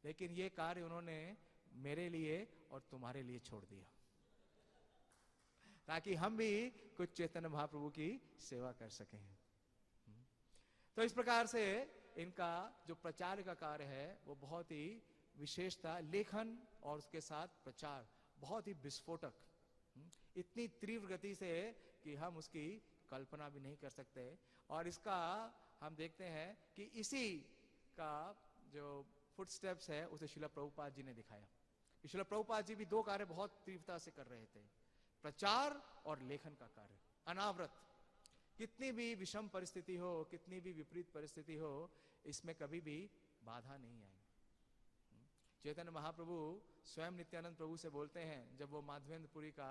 लेकिन ये कार्य उन्होंने मेरे लिए और तुम्हारे लिए छोड़ दिया ताकि हम भी कुछ चैतन्य महाप्रभु की सेवा कर सकें। तो इस प्रकार से इनका जो प्रचार का कार्य है वो बहुत ही विशेष था। लेखन और उसके साथ प्रचार बहुत ही विस्फोटक, इतनी तीव्र गति से कि हम उसकी कल्पना भी नहीं कर सकते। और इसका हम देखते हैं कि इसी का जो फुटस्टेप्स है उसे श्रील प्रभुपाद जी ने दिखाया। श्रील प्रभुपाद जी भी दो कार्य बहुत तीव्रता से कर रहे थे, प्रचार और लेखन का कार्य अनावृत। कितनी भी विषम परिस्थिति हो, कितनी भी विपरीत परिस्थिति हो, इसमें कभी भी बाधा नहीं आई। चैतन्य महाप्रभु स्वयं नित्यानंद प्रभु से बोलते हैं, जब वो माधवेंद्रपुरी का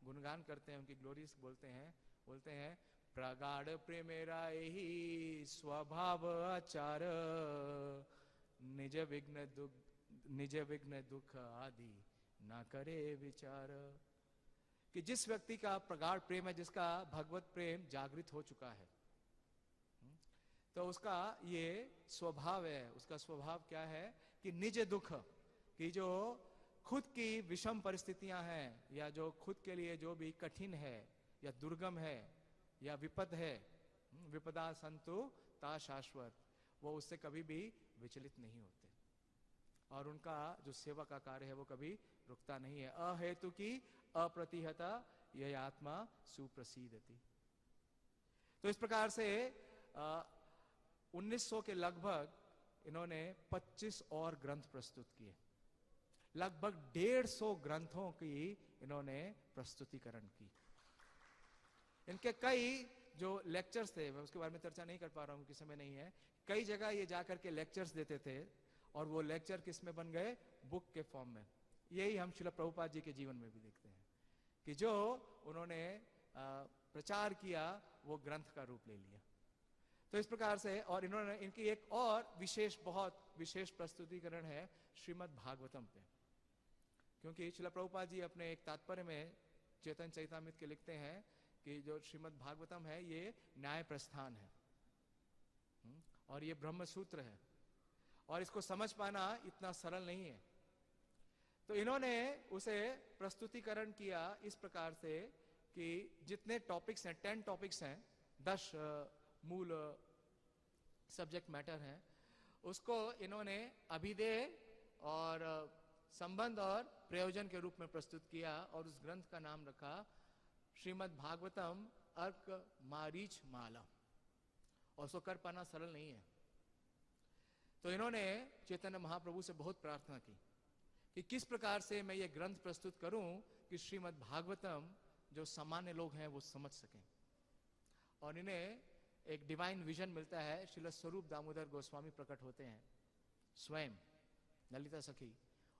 गुणगान करते हैं, उनकी ग्लोरीज बोलते हैं प्रगाढ़ प्रेमेरा यही स्वभाव आचार, निज विघ्न दुख आदि ना करे विचार। कि जिस व्यक्ति का प्रगाढ़ प्रेम है, जिसका भगवत प्रेम जागृत हो चुका है, तो उसका ये स्वभाव है। उसका स्वभाव क्या है कि निज दुख, कि जो खुद की विषम परिस्थितियां हैं, या जो खुद के लिए जो भी कठिन है या दुर्गम है या विपद है, विपदा संतु ता शाश्वत, वो उससे कभी भी विचलित नहीं होते। और उनका जो सेवा का कार्य है वो कभी रुकता नहीं है। अहेतु की अप्रतिहता यह आत्मा सुप्रसिद्धति। तो इस प्रकार से 1900 के लगभग इन्होंने 25 और ग्रंथ प्रस्तुत किए। लगभग 150 ग्रंथों की इन्होंने प्रस्तुतिकरण की। इनके कई जो लेक्चर्स थे, मैं उसके बारे में चर्चा नहीं कर पा रहा हूं क्योंकि समय नहीं है। कई जगह ये जाकर के लेक्चर्स देते थे और वो लेक्चर किस में बन गए? बुक के फॉर्म में। यही हम श्रील प्रभुपाद जी के जीवन में भी देखते हैं कि जो उन्होंने प्रचार किया वो ग्रंथ का रूप ले लिया। तो इस प्रकार से, और इन्होंने इनकी एक और विशेष, बहुत विशेष प्रस्तुतिकरण है श्रीमद् भागवतम पे। क्योंकि श्रील प्रभुपाद जी अपने एक तात्पर्य में चेतन चैतामृत के लिखते हैं कि जो श्रीमद् भागवतम है ये न्याय प्रस्थान है और ये ब्रह्म सूत्र है, और इसको समझ पाना इतना सरल नहीं है। तो इन्होंने उसे प्रस्तुतिकरण किया इस प्रकार से कि जितने टॉपिक्स हैं, 10 टॉपिक्स हैं, 10 मूल सब्जेक्ट मैटर हैं, उसको इन्होंने अभिधेय और संबंध और प्रयोजन के रूप में प्रस्तुत किया, और उस ग्रंथ का नाम रखा श्रीमद् भागवतम अर्क मारीच माला। और उसको कर पाना सरल नहीं है। तो इन्होंने चैतन्य महाप्रभु से बहुत प्रार्थना की कि किस प्रकार से मैं ये ग्रंथ प्रस्तुत करूं कि श्रीमद् भागवतम जो सामान्य लोग हैं वो समझ सकें। और इन्हें एक डिवाइन विजन मिलता है। श्रील स्वरूप दामोदर गोस्वामी प्रकट होते हैं स्वयं, ललिता सखी,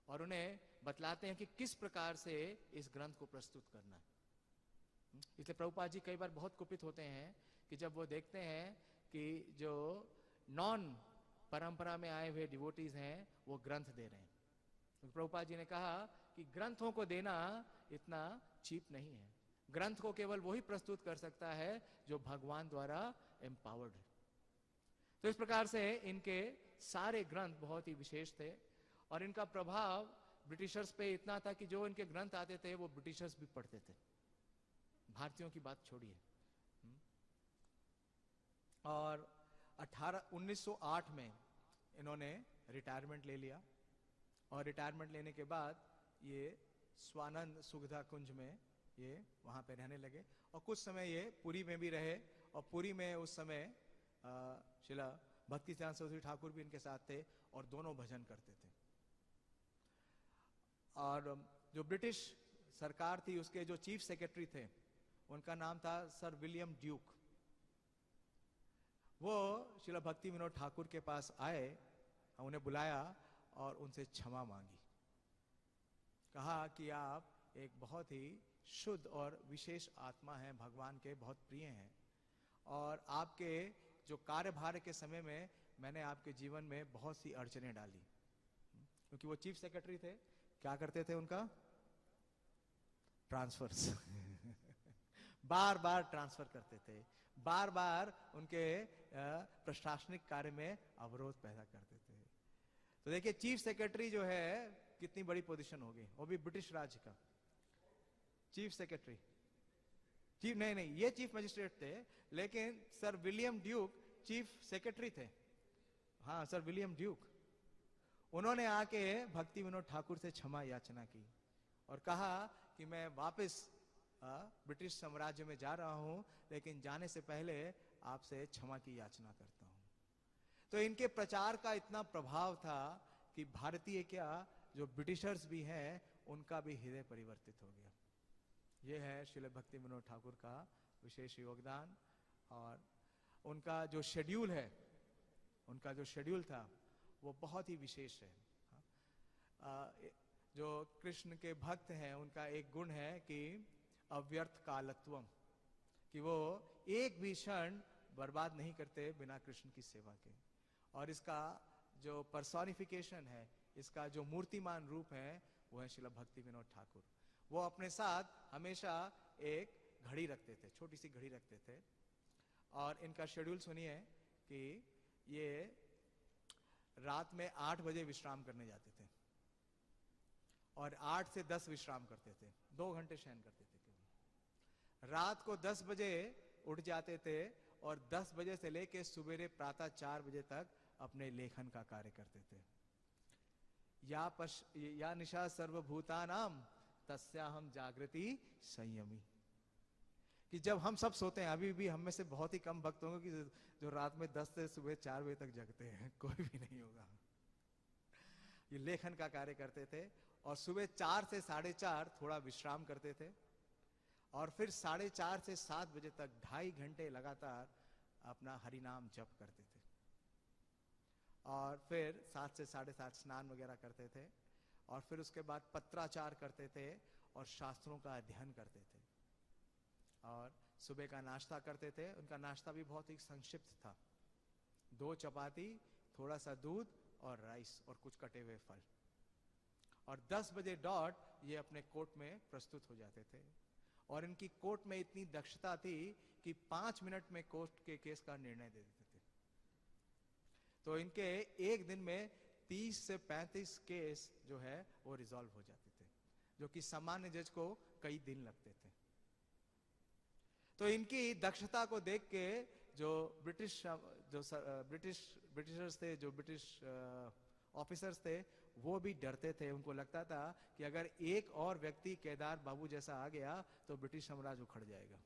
और उन्हें बतलाते हैं कि किस प्रकार से इस ग्रंथ को प्रस्तुत करना है। इसलिए प्रभुपाद जी कई बार बहुत कुपित होते हैं कि जब वो देखते हैं कि जो नॉन परंपरा में आए हुए डिवोटीज हैं वो ग्रंथ दे रहे हैं। तो प्रभुपाद जी ने कहा कि ग्रंथों को देना इतना चीप नहीं है। ग्रंथ को केवल वही प्रस्तुत कर सकता है जो भगवान द्वारा एम्पावर्ड है। तो इस प्रकार से इनके सारे ग्रंथ बहुत ही विशेष थे, और इनका प्रभाव ब्रिटिशर्स पे इतना था कि जो इनके ग्रंथ आते थे वो ब्रिटिशर्स भी पढ़ते थे। भारतीयों की बात छोड़िए। और 1908 में इन्होंने रिटायरमेंट ले लिया, और रिटायरमेंट लेने के बाद ये स्वानंद सुखदा कुंज में ये वहां पे रहने लगे। और कुछ समय ये पुरी में भी रहे, और पुरी में उस समय शिला भक्ति सिद्धांत सरस्वती ठाकुर भी इनके साथ थे, और दोनों भजन करते थे। और जो ब्रिटिश सरकार थी उसके जो चीफ सेक्रेटरी थे उनका नाम था सर विलियम ड्यूक। वो श्रील भक्ति विनोद ठाकुर के पास आए, उन्हें बुलाया और उनसे क्षमा मांगी। कहा कि आप एक बहुत ही शुद्ध और विशेष आत्मा हैं, भगवान के बहुत प्रिय हैं, और आपके जो कार्यभार के समय में मैंने आपके जीवन में बहुत सी अड़चनें डाली। क्योंकि वो चीफ सेक्रेटरी थे, क्या करते थे? उनका ट्रांसफर्स बार बार ट्रांसफर करते थे, बार बार उनके प्रशासनिक कार्य में अवरोध पैदा करते थे। तो देखिए चीफ सेक्रेटरी जो है कितनी बड़ी पोजीशन होगी, वो भी ब्रिटिश राज्य का चीफ सेक्रेटरी। चीफ नहीं, ये चीफ मजिस्ट्रेट थे, लेकिन sir William Duke chief secretary थे। हाँ, सर विलियम ड्यूक। उन्होंने आके भक्ति विनोद ठाकुर से क्षमा याचना की और कहा कि मैं वापस ब्रिटिश साम्राज्य में जा रहा हूं, लेकिन जाने से पहले आपसे क्षमा की याचना करता हूं। तो इनके प्रचार का इतना प्रभाव था कि भारतीय क्या, जो ब्रिटिशर्स भी हैं उनका भी हृदय परिवर्तित हो गया। यह है श्रील भक्ति विनोद ठाकुर का विशेष योगदान। और उनका जो शेड्यूल है, उनका जो शेड्यूल था वो बहुत ही विशेष है। जो कृष्ण के भक्त हैं उनका एक गुण है कि अव्यर्थ कालत्वम, कि वो एक भी क्षण बर्बाद नहीं करते बिना कृष्ण की सेवा के। और इसका जो पर्सोनिफिकेशन है, इसका जो मूर्तिमान रूप है, वो है श्रील भक्ति विनोद ठाकुर। वो अपने साथ हमेशा एक घड़ी रखते थे, छोटी सी घड़ी रखते थे। और इनका शेड्यूल सुनिए कि ये रात में 8 बजे विश्राम करने जाते थे और 8 से 10 विश्राम करते थे, 2 घंटे शयन करते थे केवल। रात को 10 बजे उठ जाते थे और 10 बजे से लेके सुबेरे प्रातः 4 बजे तक अपने लेखन का कार्य करते थे। या निशा सर्वभूतानाम तस्या हम जागृति संयमी। कि जब हम सब सोते हैं, अभी भी हम में से बहुत ही कम भक्त होंगे कि जो रात में 10 से सुबह 4 बजे तक जगते हैं, कोई भी नहीं होगा। ये लेखन का कार्य करते थे और सुबह 4 से 4:30 थोड़ा विश्राम करते थे और फिर 4:30 से 7 बजे तक 2.5 घंटे लगातार अपना हरिनाम जप करते थे और फिर 7 से 7:30 स्नान वगैरह करते थे और फिर उसके बाद पत्राचार करते थे और शास्त्रों का अध्ययन करते थे और सुबह का नाश्ता करते थे। उनका नाश्ता भी बहुत ही संक्षिप्त था, 2 चपाती, थोड़ा सा दूध और राइस और कुछ कटे हुए फल। और 10 बजे डॉट ये अपने कोर्ट में प्रस्तुत हो जाते थे और इनकी कोर्ट में इतनी दक्षता थी कि 5 मिनट में कोर्ट के केस का निर्णय दे देते थे। तो इनके एक दिन में 30 से 35 केस जो है वो रिजॉल्व हो जाते थे, जो कि सामान्य जज को कई दिन लगते थे। तो इनकी दक्षता को देख के जो ब्रिटिशर्स थे, जो ब्रिटिश ऑफिसर्स थे, वो भी डरते थे। उनको लगता था कि अगर एक और व्यक्ति केदार बाबू जैसा आ गया तो ब्रिटिश साम्राज्य उखड़ जाएगा।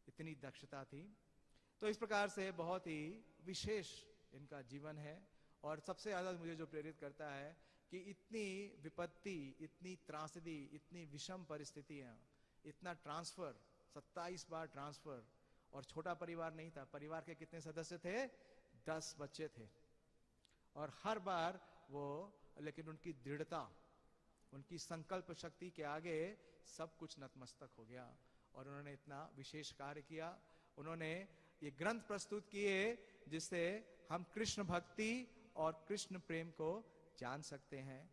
इतनी दक्षता थी। तो इस प्रकार से बहुत ही विशेष इनका जीवन है। और सबसे ज्यादा मुझे जो प्रेरित करता है कि इतनी विपत्ति, इतनी त्रासदी, इतनी विषम परिस्थितियां, इतना ट्रांसफर, 27 बार ट्रांसफर, और छोटा परिवार नहीं था। परिवार के कितने सदस्य थे? 10 बच्चे थे। और हर बार वो, लेकिन उनकी दृढ़ता, उनकी संकल्प शक्ति के आगे सब कुछ नतमस्तक हो गया और उन्होंने इतना विशेष कार्य किया। उन्होंने ये ग्रंथ प्रस्तुत किए जिससे हम कृष्ण भक्ति और कृष्ण प्रेम को जान सकते हैं।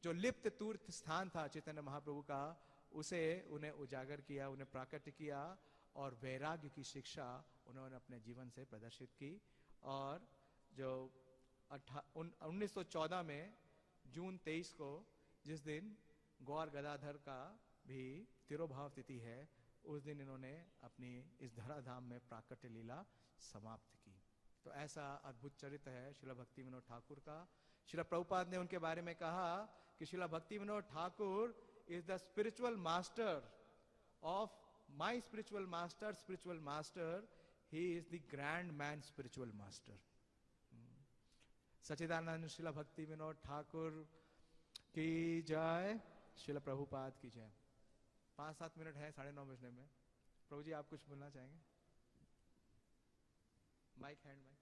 जो लिप्त तीर्थ स्थान था चैतन्य महाप्रभु का, उसे उन्हें उजागर किया, उन्हें प्राकट्य किया और वैराग्य की शिक्षा उन्होंने अपने जीवन से प्रदर्शित की। और जो 1914 में जून 23 को, जिस दिन गौर गदाधर का भी तिरोभाव तिथि है, उस दिन इन्होंने अपनी इस धराधाम में प्राकट्य लीला समाप्त की। तो ऐसा अद्भुत चरित्र है श्रील भक्ति विनोद ठाकुर का। श्रील प्रभुपाद ने उनके बारे में कहा कि श्रील भक्ति Vinod Thakur is the spiritual master of my spiritual master. He is the grand man spiritual master. सच्चिदानंद श्रील भक्ति विनोद ठाकुर की जय, श्रील प्रभुपाद की जय। 5-7 मिनट है 9:30 बजने में। प्रभु जी आप कुछ बोलना चाहेंगे? Mike, hand mike.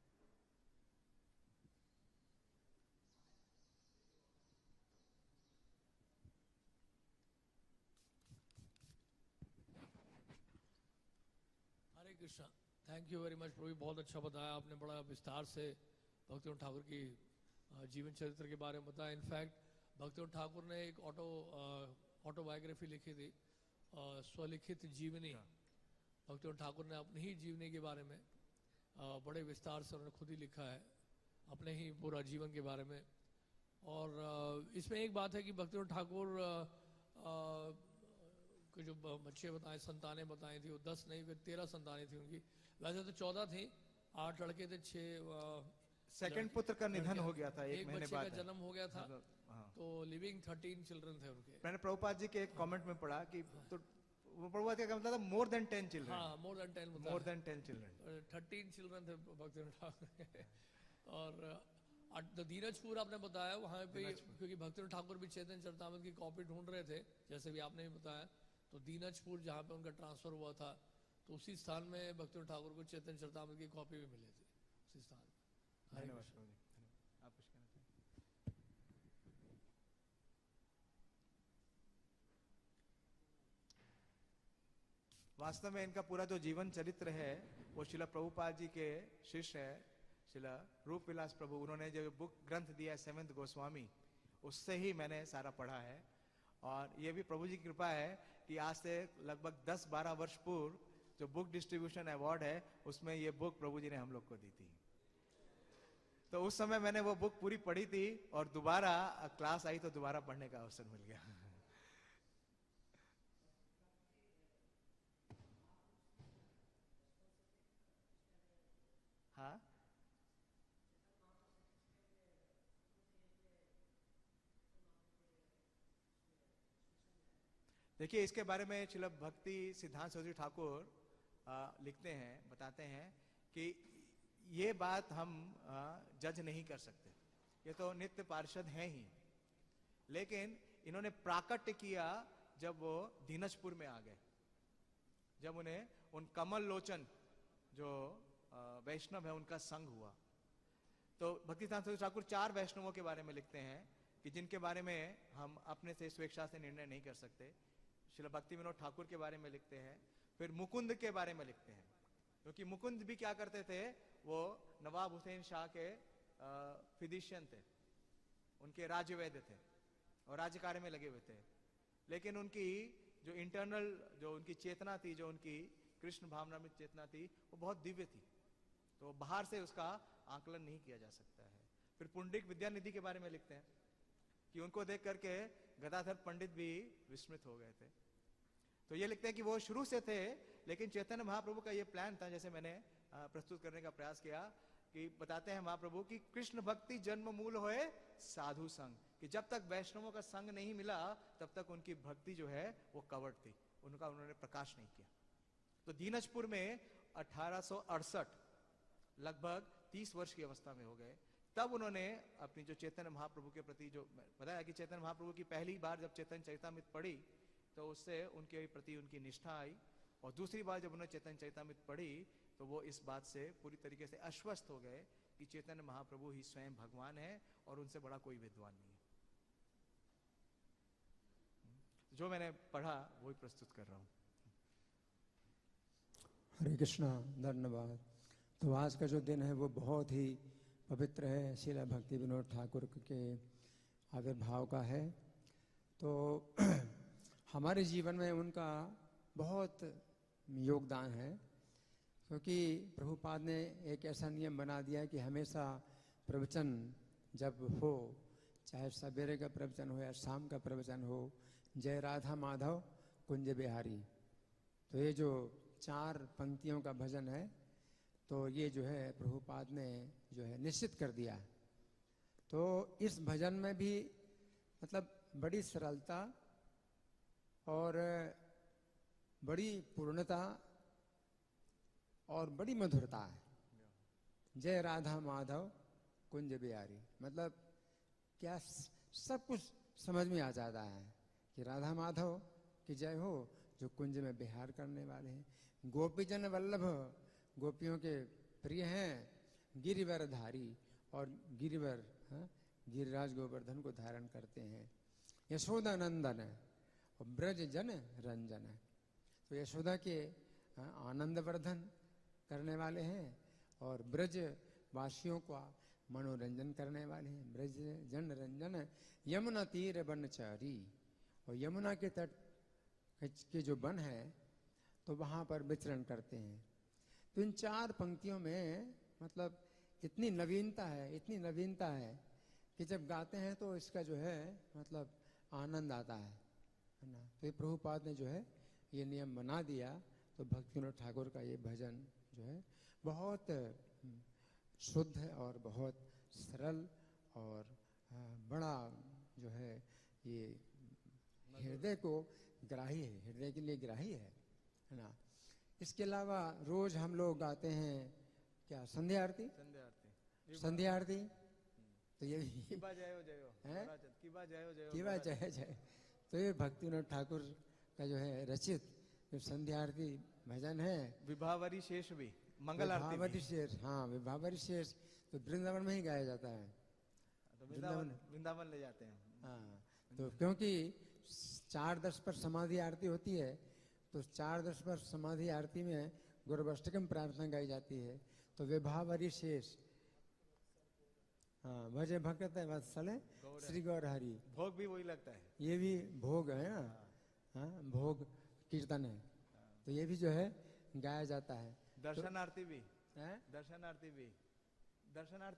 Hare Krishna. Thank you very much प्रभु, बहुत अच्छा बताया आपने, बड़ा विस्तार से भक्तिविनोद ठाकुर की जीवन चरित्र के बारे में बताया। इनफैक्ट भक्तिविनोद ठाकुर ने एक ऑटोबायोग्राफी लिखी थी, स्वलिखित जीवनी। भक्तिविनोद ठाकुर ने अपनी ही जीवनी के बारे में बड़े विस्तार से उन्होंने खुद ही लिखा है, अपने ही पूरा जीवन के बारे में। और इसमें एक बात है कि भक्तिविनोद ठाकुर के जो बच्चे बताए, संतानें बताई थी, वो 10 नहीं, 13 संतानें थी उनकी। वैसे तो 14 थी, 8 लड़के थे, 6 सेकंड पुत्र का निधन हो गया था एक महीने बाद, बच्चे का जन्म हो गया था। तो लिविंग 13 चिल्ड्रन थे उनके। मैंने प्रभुपाद जी के एक कमेंट में पढ़ा कि तो वो प्रभुपाद का मतलब था मोर देन 10 चिल्ड्रन। हाँ, मोर देन 10 चिल्ड्रन। 13 चिल्ड्रन थे भक्तिविनोद ठाकुर के। और दीनजपुर आपने बताया, वहाँ पे क्योंकि भक्तिविनोद ठाकुर भी चैतन्य चरितामृत की कॉपी ढूंढ रहे थे, जैसे भी आपने भी बताया। तो दीनजपुर जहाँ पे उनका ट्रांसफर हुआ था, तो उसी स्थान में भक्तिविनोद ठाकुर को चैतन्य चरितामृत की कॉपी भी मिली थी उसी स्थान में। धन्यवाद प्रभु जी। आप कुछ कहना चाहेंगे? वास्तव में इनका पूरा जो जीवन चरित्र है वो श्रील प्रभुपाद जी के शिष्य है श्रील रूप विलास प्रभु। उन्होंने जो बुक ग्रंथ दिया है सेवेंथ गोस्वामी, उससे ही मैंने सारा पढ़ा है। और ये भी प्रभु जी की कृपा है कि आज से लगभग 10-12 वर्ष पूर्व जो बुक डिस्ट्रीब्यूशन अवार्ड है उसमें ये बुक प्रभु जी ने हम लोग को दी थी। तो उस समय मैंने वो बुक पूरी पढ़ी थी और दोबारा क्लास आई तो दोबारा पढ़ने का अवसर मिल गया। हाँ, देखिए इसके बारे में श्रील भक्ति सिद्धांत सरस्वती ठाकुर लिखते हैं, बताते हैं कि ये बात हम जज नहीं कर सकते, ये तो नित्य पार्षद हैं ही, लेकिन इन्होंने प्राकट्य किया जब वो दीनजपुर में आ गए, जब उन्हें उन कमल लोचन जो वैष्णव है उनका संग हुआ। तो भक्ति सिद्धांत सरस्वती ठाकुर 4 वैष्णवों के बारे में लिखते हैं कि जिनके बारे में हम अपने से स्वेच्छा से निर्णय नहीं कर सकते। श्रील भक्ति विनोद ठाकुर के बारे में लिखते हैं, फिर मुकुंद के बारे में लिखते हैं, क्योंकि मुकुंद भी क्या करते थे, वो नवाब हुसैन शाह के फिजिशियन थे, उनके राज्य वैद्य थे और राज्य कार्य में लगे हुए थे, लेकिन उनकी जो इंटरनल जो उनकी चेतना थी, जो उनकी कृष्ण भावना में चेतना थी, वो बहुत दिव्य थी, तो बाहर से उसका आकलन नहीं किया जा सकता है। फिर पुंडलिक विद्यानिधि के बारे में लिखते हैं कि उनको देख करके गदाधर पंडित भी विस्मित हो गए थे। तो ये लिखते हैं कि वो शुरू से थे, लेकिन चैतन्य महाप्रभु का ये प्लान था, जैसे मैंने प्रस्तुत करने का प्रयास किया, कि बताते हैं महाप्रभु की कृष्ण भक्ति जन्म मूल होए साधु संग, कि जब तक वैष्णवों का संग नहीं मिला तब तक उनकी भक्ति जो है वो कवर्ड थी, उनका उन्होंने प्रकाश नहीं किया। तो दीनजपुर में 1868 लगभग 30 वर्ष की अवस्था में हो गए, तब उन्होंने अपनी जो चैतन्य महाप्रभु के प्रति जो बताया कि चैतन्य महाप्रभु की पहली बार जब चैतन्य चरितामृत पढ़ी तो उससे उनके प्रति उनकी निष्ठा आई, और दूसरी बार जब उन्होंने चैतन्य चरितामृत पढ़ी तो वो इस बात से पूरी तरीके से आश्वस्त हो गए कि चैतन्य महाप्रभु ही स्वयं भगवान है और उनसे बड़ा कोई विद्वान नहीं है। जो मैंने पढ़ा वही प्रस्तुत कर रहा हूं। हरे कृष्णा, धन्यवाद। तो आज का जो दिन है वो बहुत ही पवित्र है, श्रील भक्ति विनोद ठाकुर के आविर्भाव का है। तो हमारे जीवन में उनका बहुत योगदान है, क्योंकि प्रभुपाद ने एक ऐसा नियम बना दिया है कि हमेशा प्रवचन जब हो, चाहे सवेरे का प्रवचन हो या शाम का प्रवचन हो, जय राधा माधव कुंज बिहारी। तो ये जो 4 पंक्तियों का भजन है, तो ये जो है प्रभुपाद ने जो है निश्चित कर दिया। तो इस भजन में भी मतलब बड़ी सरलता और बड़ी पूर्णता और बड़ी मधुरता है। जय राधा माधव कुंज बिहारी, मतलब क्या सब कुछ समझ में आ जाता है कि राधा माधव की जय हो जो कुंज में बिहार करने वाले हैं। गोपीजन वल्लभ, गोपियों के प्रिय हैं, गिरिवर धारी, और गिरिवर गिरिराज गोवर्धन को धारण करते हैं। यशोदा नंदन और ब्रज जन रंजन, तो यशोदा के आनंद वर्धन करने वाले हैं और ब्रज वासियों का मनोरंजन करने वाले हैं। ब्रज जन रंजन यमुना तीर बनचारी, और यमुना के तट के जो वन है तो वहाँ पर विचरण करते हैं। तो इन 4 पंक्तियों में मतलब इतनी नवीनता है, इतनी नवीनता है कि जब गाते हैं तो इसका जो है मतलब आनंद आता है ना। तो ये प्रभुपाद ने जो है ये नियम बना दिया, तो भक्ति विनोद ठाकुर का ये भजन जो है बहुत शुद्ध और बहुत सरल और बड़ा जो है ये हृदय को ग्राही है, हृदय के लिए ग्राही है ना। इसके अलावा रोज हम लोग गाते हैं क्या, संध्या आरती, संध्या आरती। तो ये किबा जयो जयो किबा जयो जयो किबा जय जय, तो ये भक्ति विनोद ठाकुर का जो है रचित जो संध्या आरती भजन है। विभावरी शेष भी मंगल आरती भी। विभावरी शेष, हाँ विभावरी शेष तो वृंदावन में ही गाया जाता है, तो वृंदावन ले जाते हैं। हाँ, तो क्योंकि 4:10 पर समाधि आरती होती है, तो 4:10 पर समाधि आरती में गुरुवष्टकम प्रार्थना गाई जाती है। तो विभावरी शेष हाँ, भजे भक्त वत्सले श्री गौर हरि, भोग भी वही लगता है। ये भी भोग है ना। हाँ, भोग कीर्तन है, तो ये भी जो है गाया जाता है। दर्शनार्थी भी, हैं? दर्शनार्थी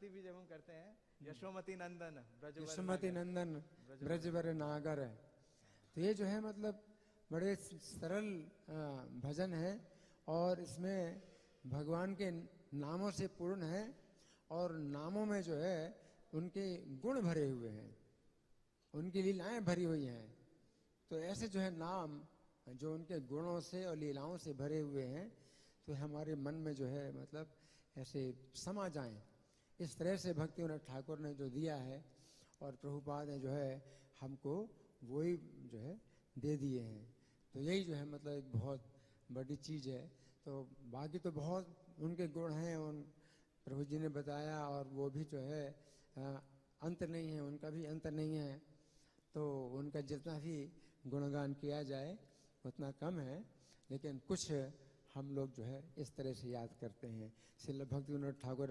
भी जब हम करते हैं, यशोमती नंदन ब्रजवर यशोमती नागर। नंदन ब्रजवर नागर है। तो ये जो है मतलब बड़े सरल भजन है, और इसमें भगवान के नामों से पूर्ण है, और नामों में जो है उनके गुण भरे हुए हैं, उनकी लीलाएं भरी हुई हैं। तो ऐसे जो है नाम जो उनके गुणों से और लीलाओं से भरे हुए हैं, तो हमारे मन में जो है मतलब ऐसे समा जाएं। इस तरह से भक्तिविनोद ठाकुर ने जो दिया है, और प्रभुपाद ने जो है हमको वही जो है दे दिए हैं। तो यही जो है मतलब एक बहुत बड़ी चीज़ है। तो बाकी तो बहुत उनके गुण हैं, उन प्रभु जी ने बताया, और वो भी जो है अंत नहीं है, उनका भी अंत नहीं है। तो उनका जितना भी गुणगान किया जाए उतना कम है, लेकिन कुछ हम लोग जो है इस तरह से याद करते हैं। श्रील भक्तिविनोद ठाकुर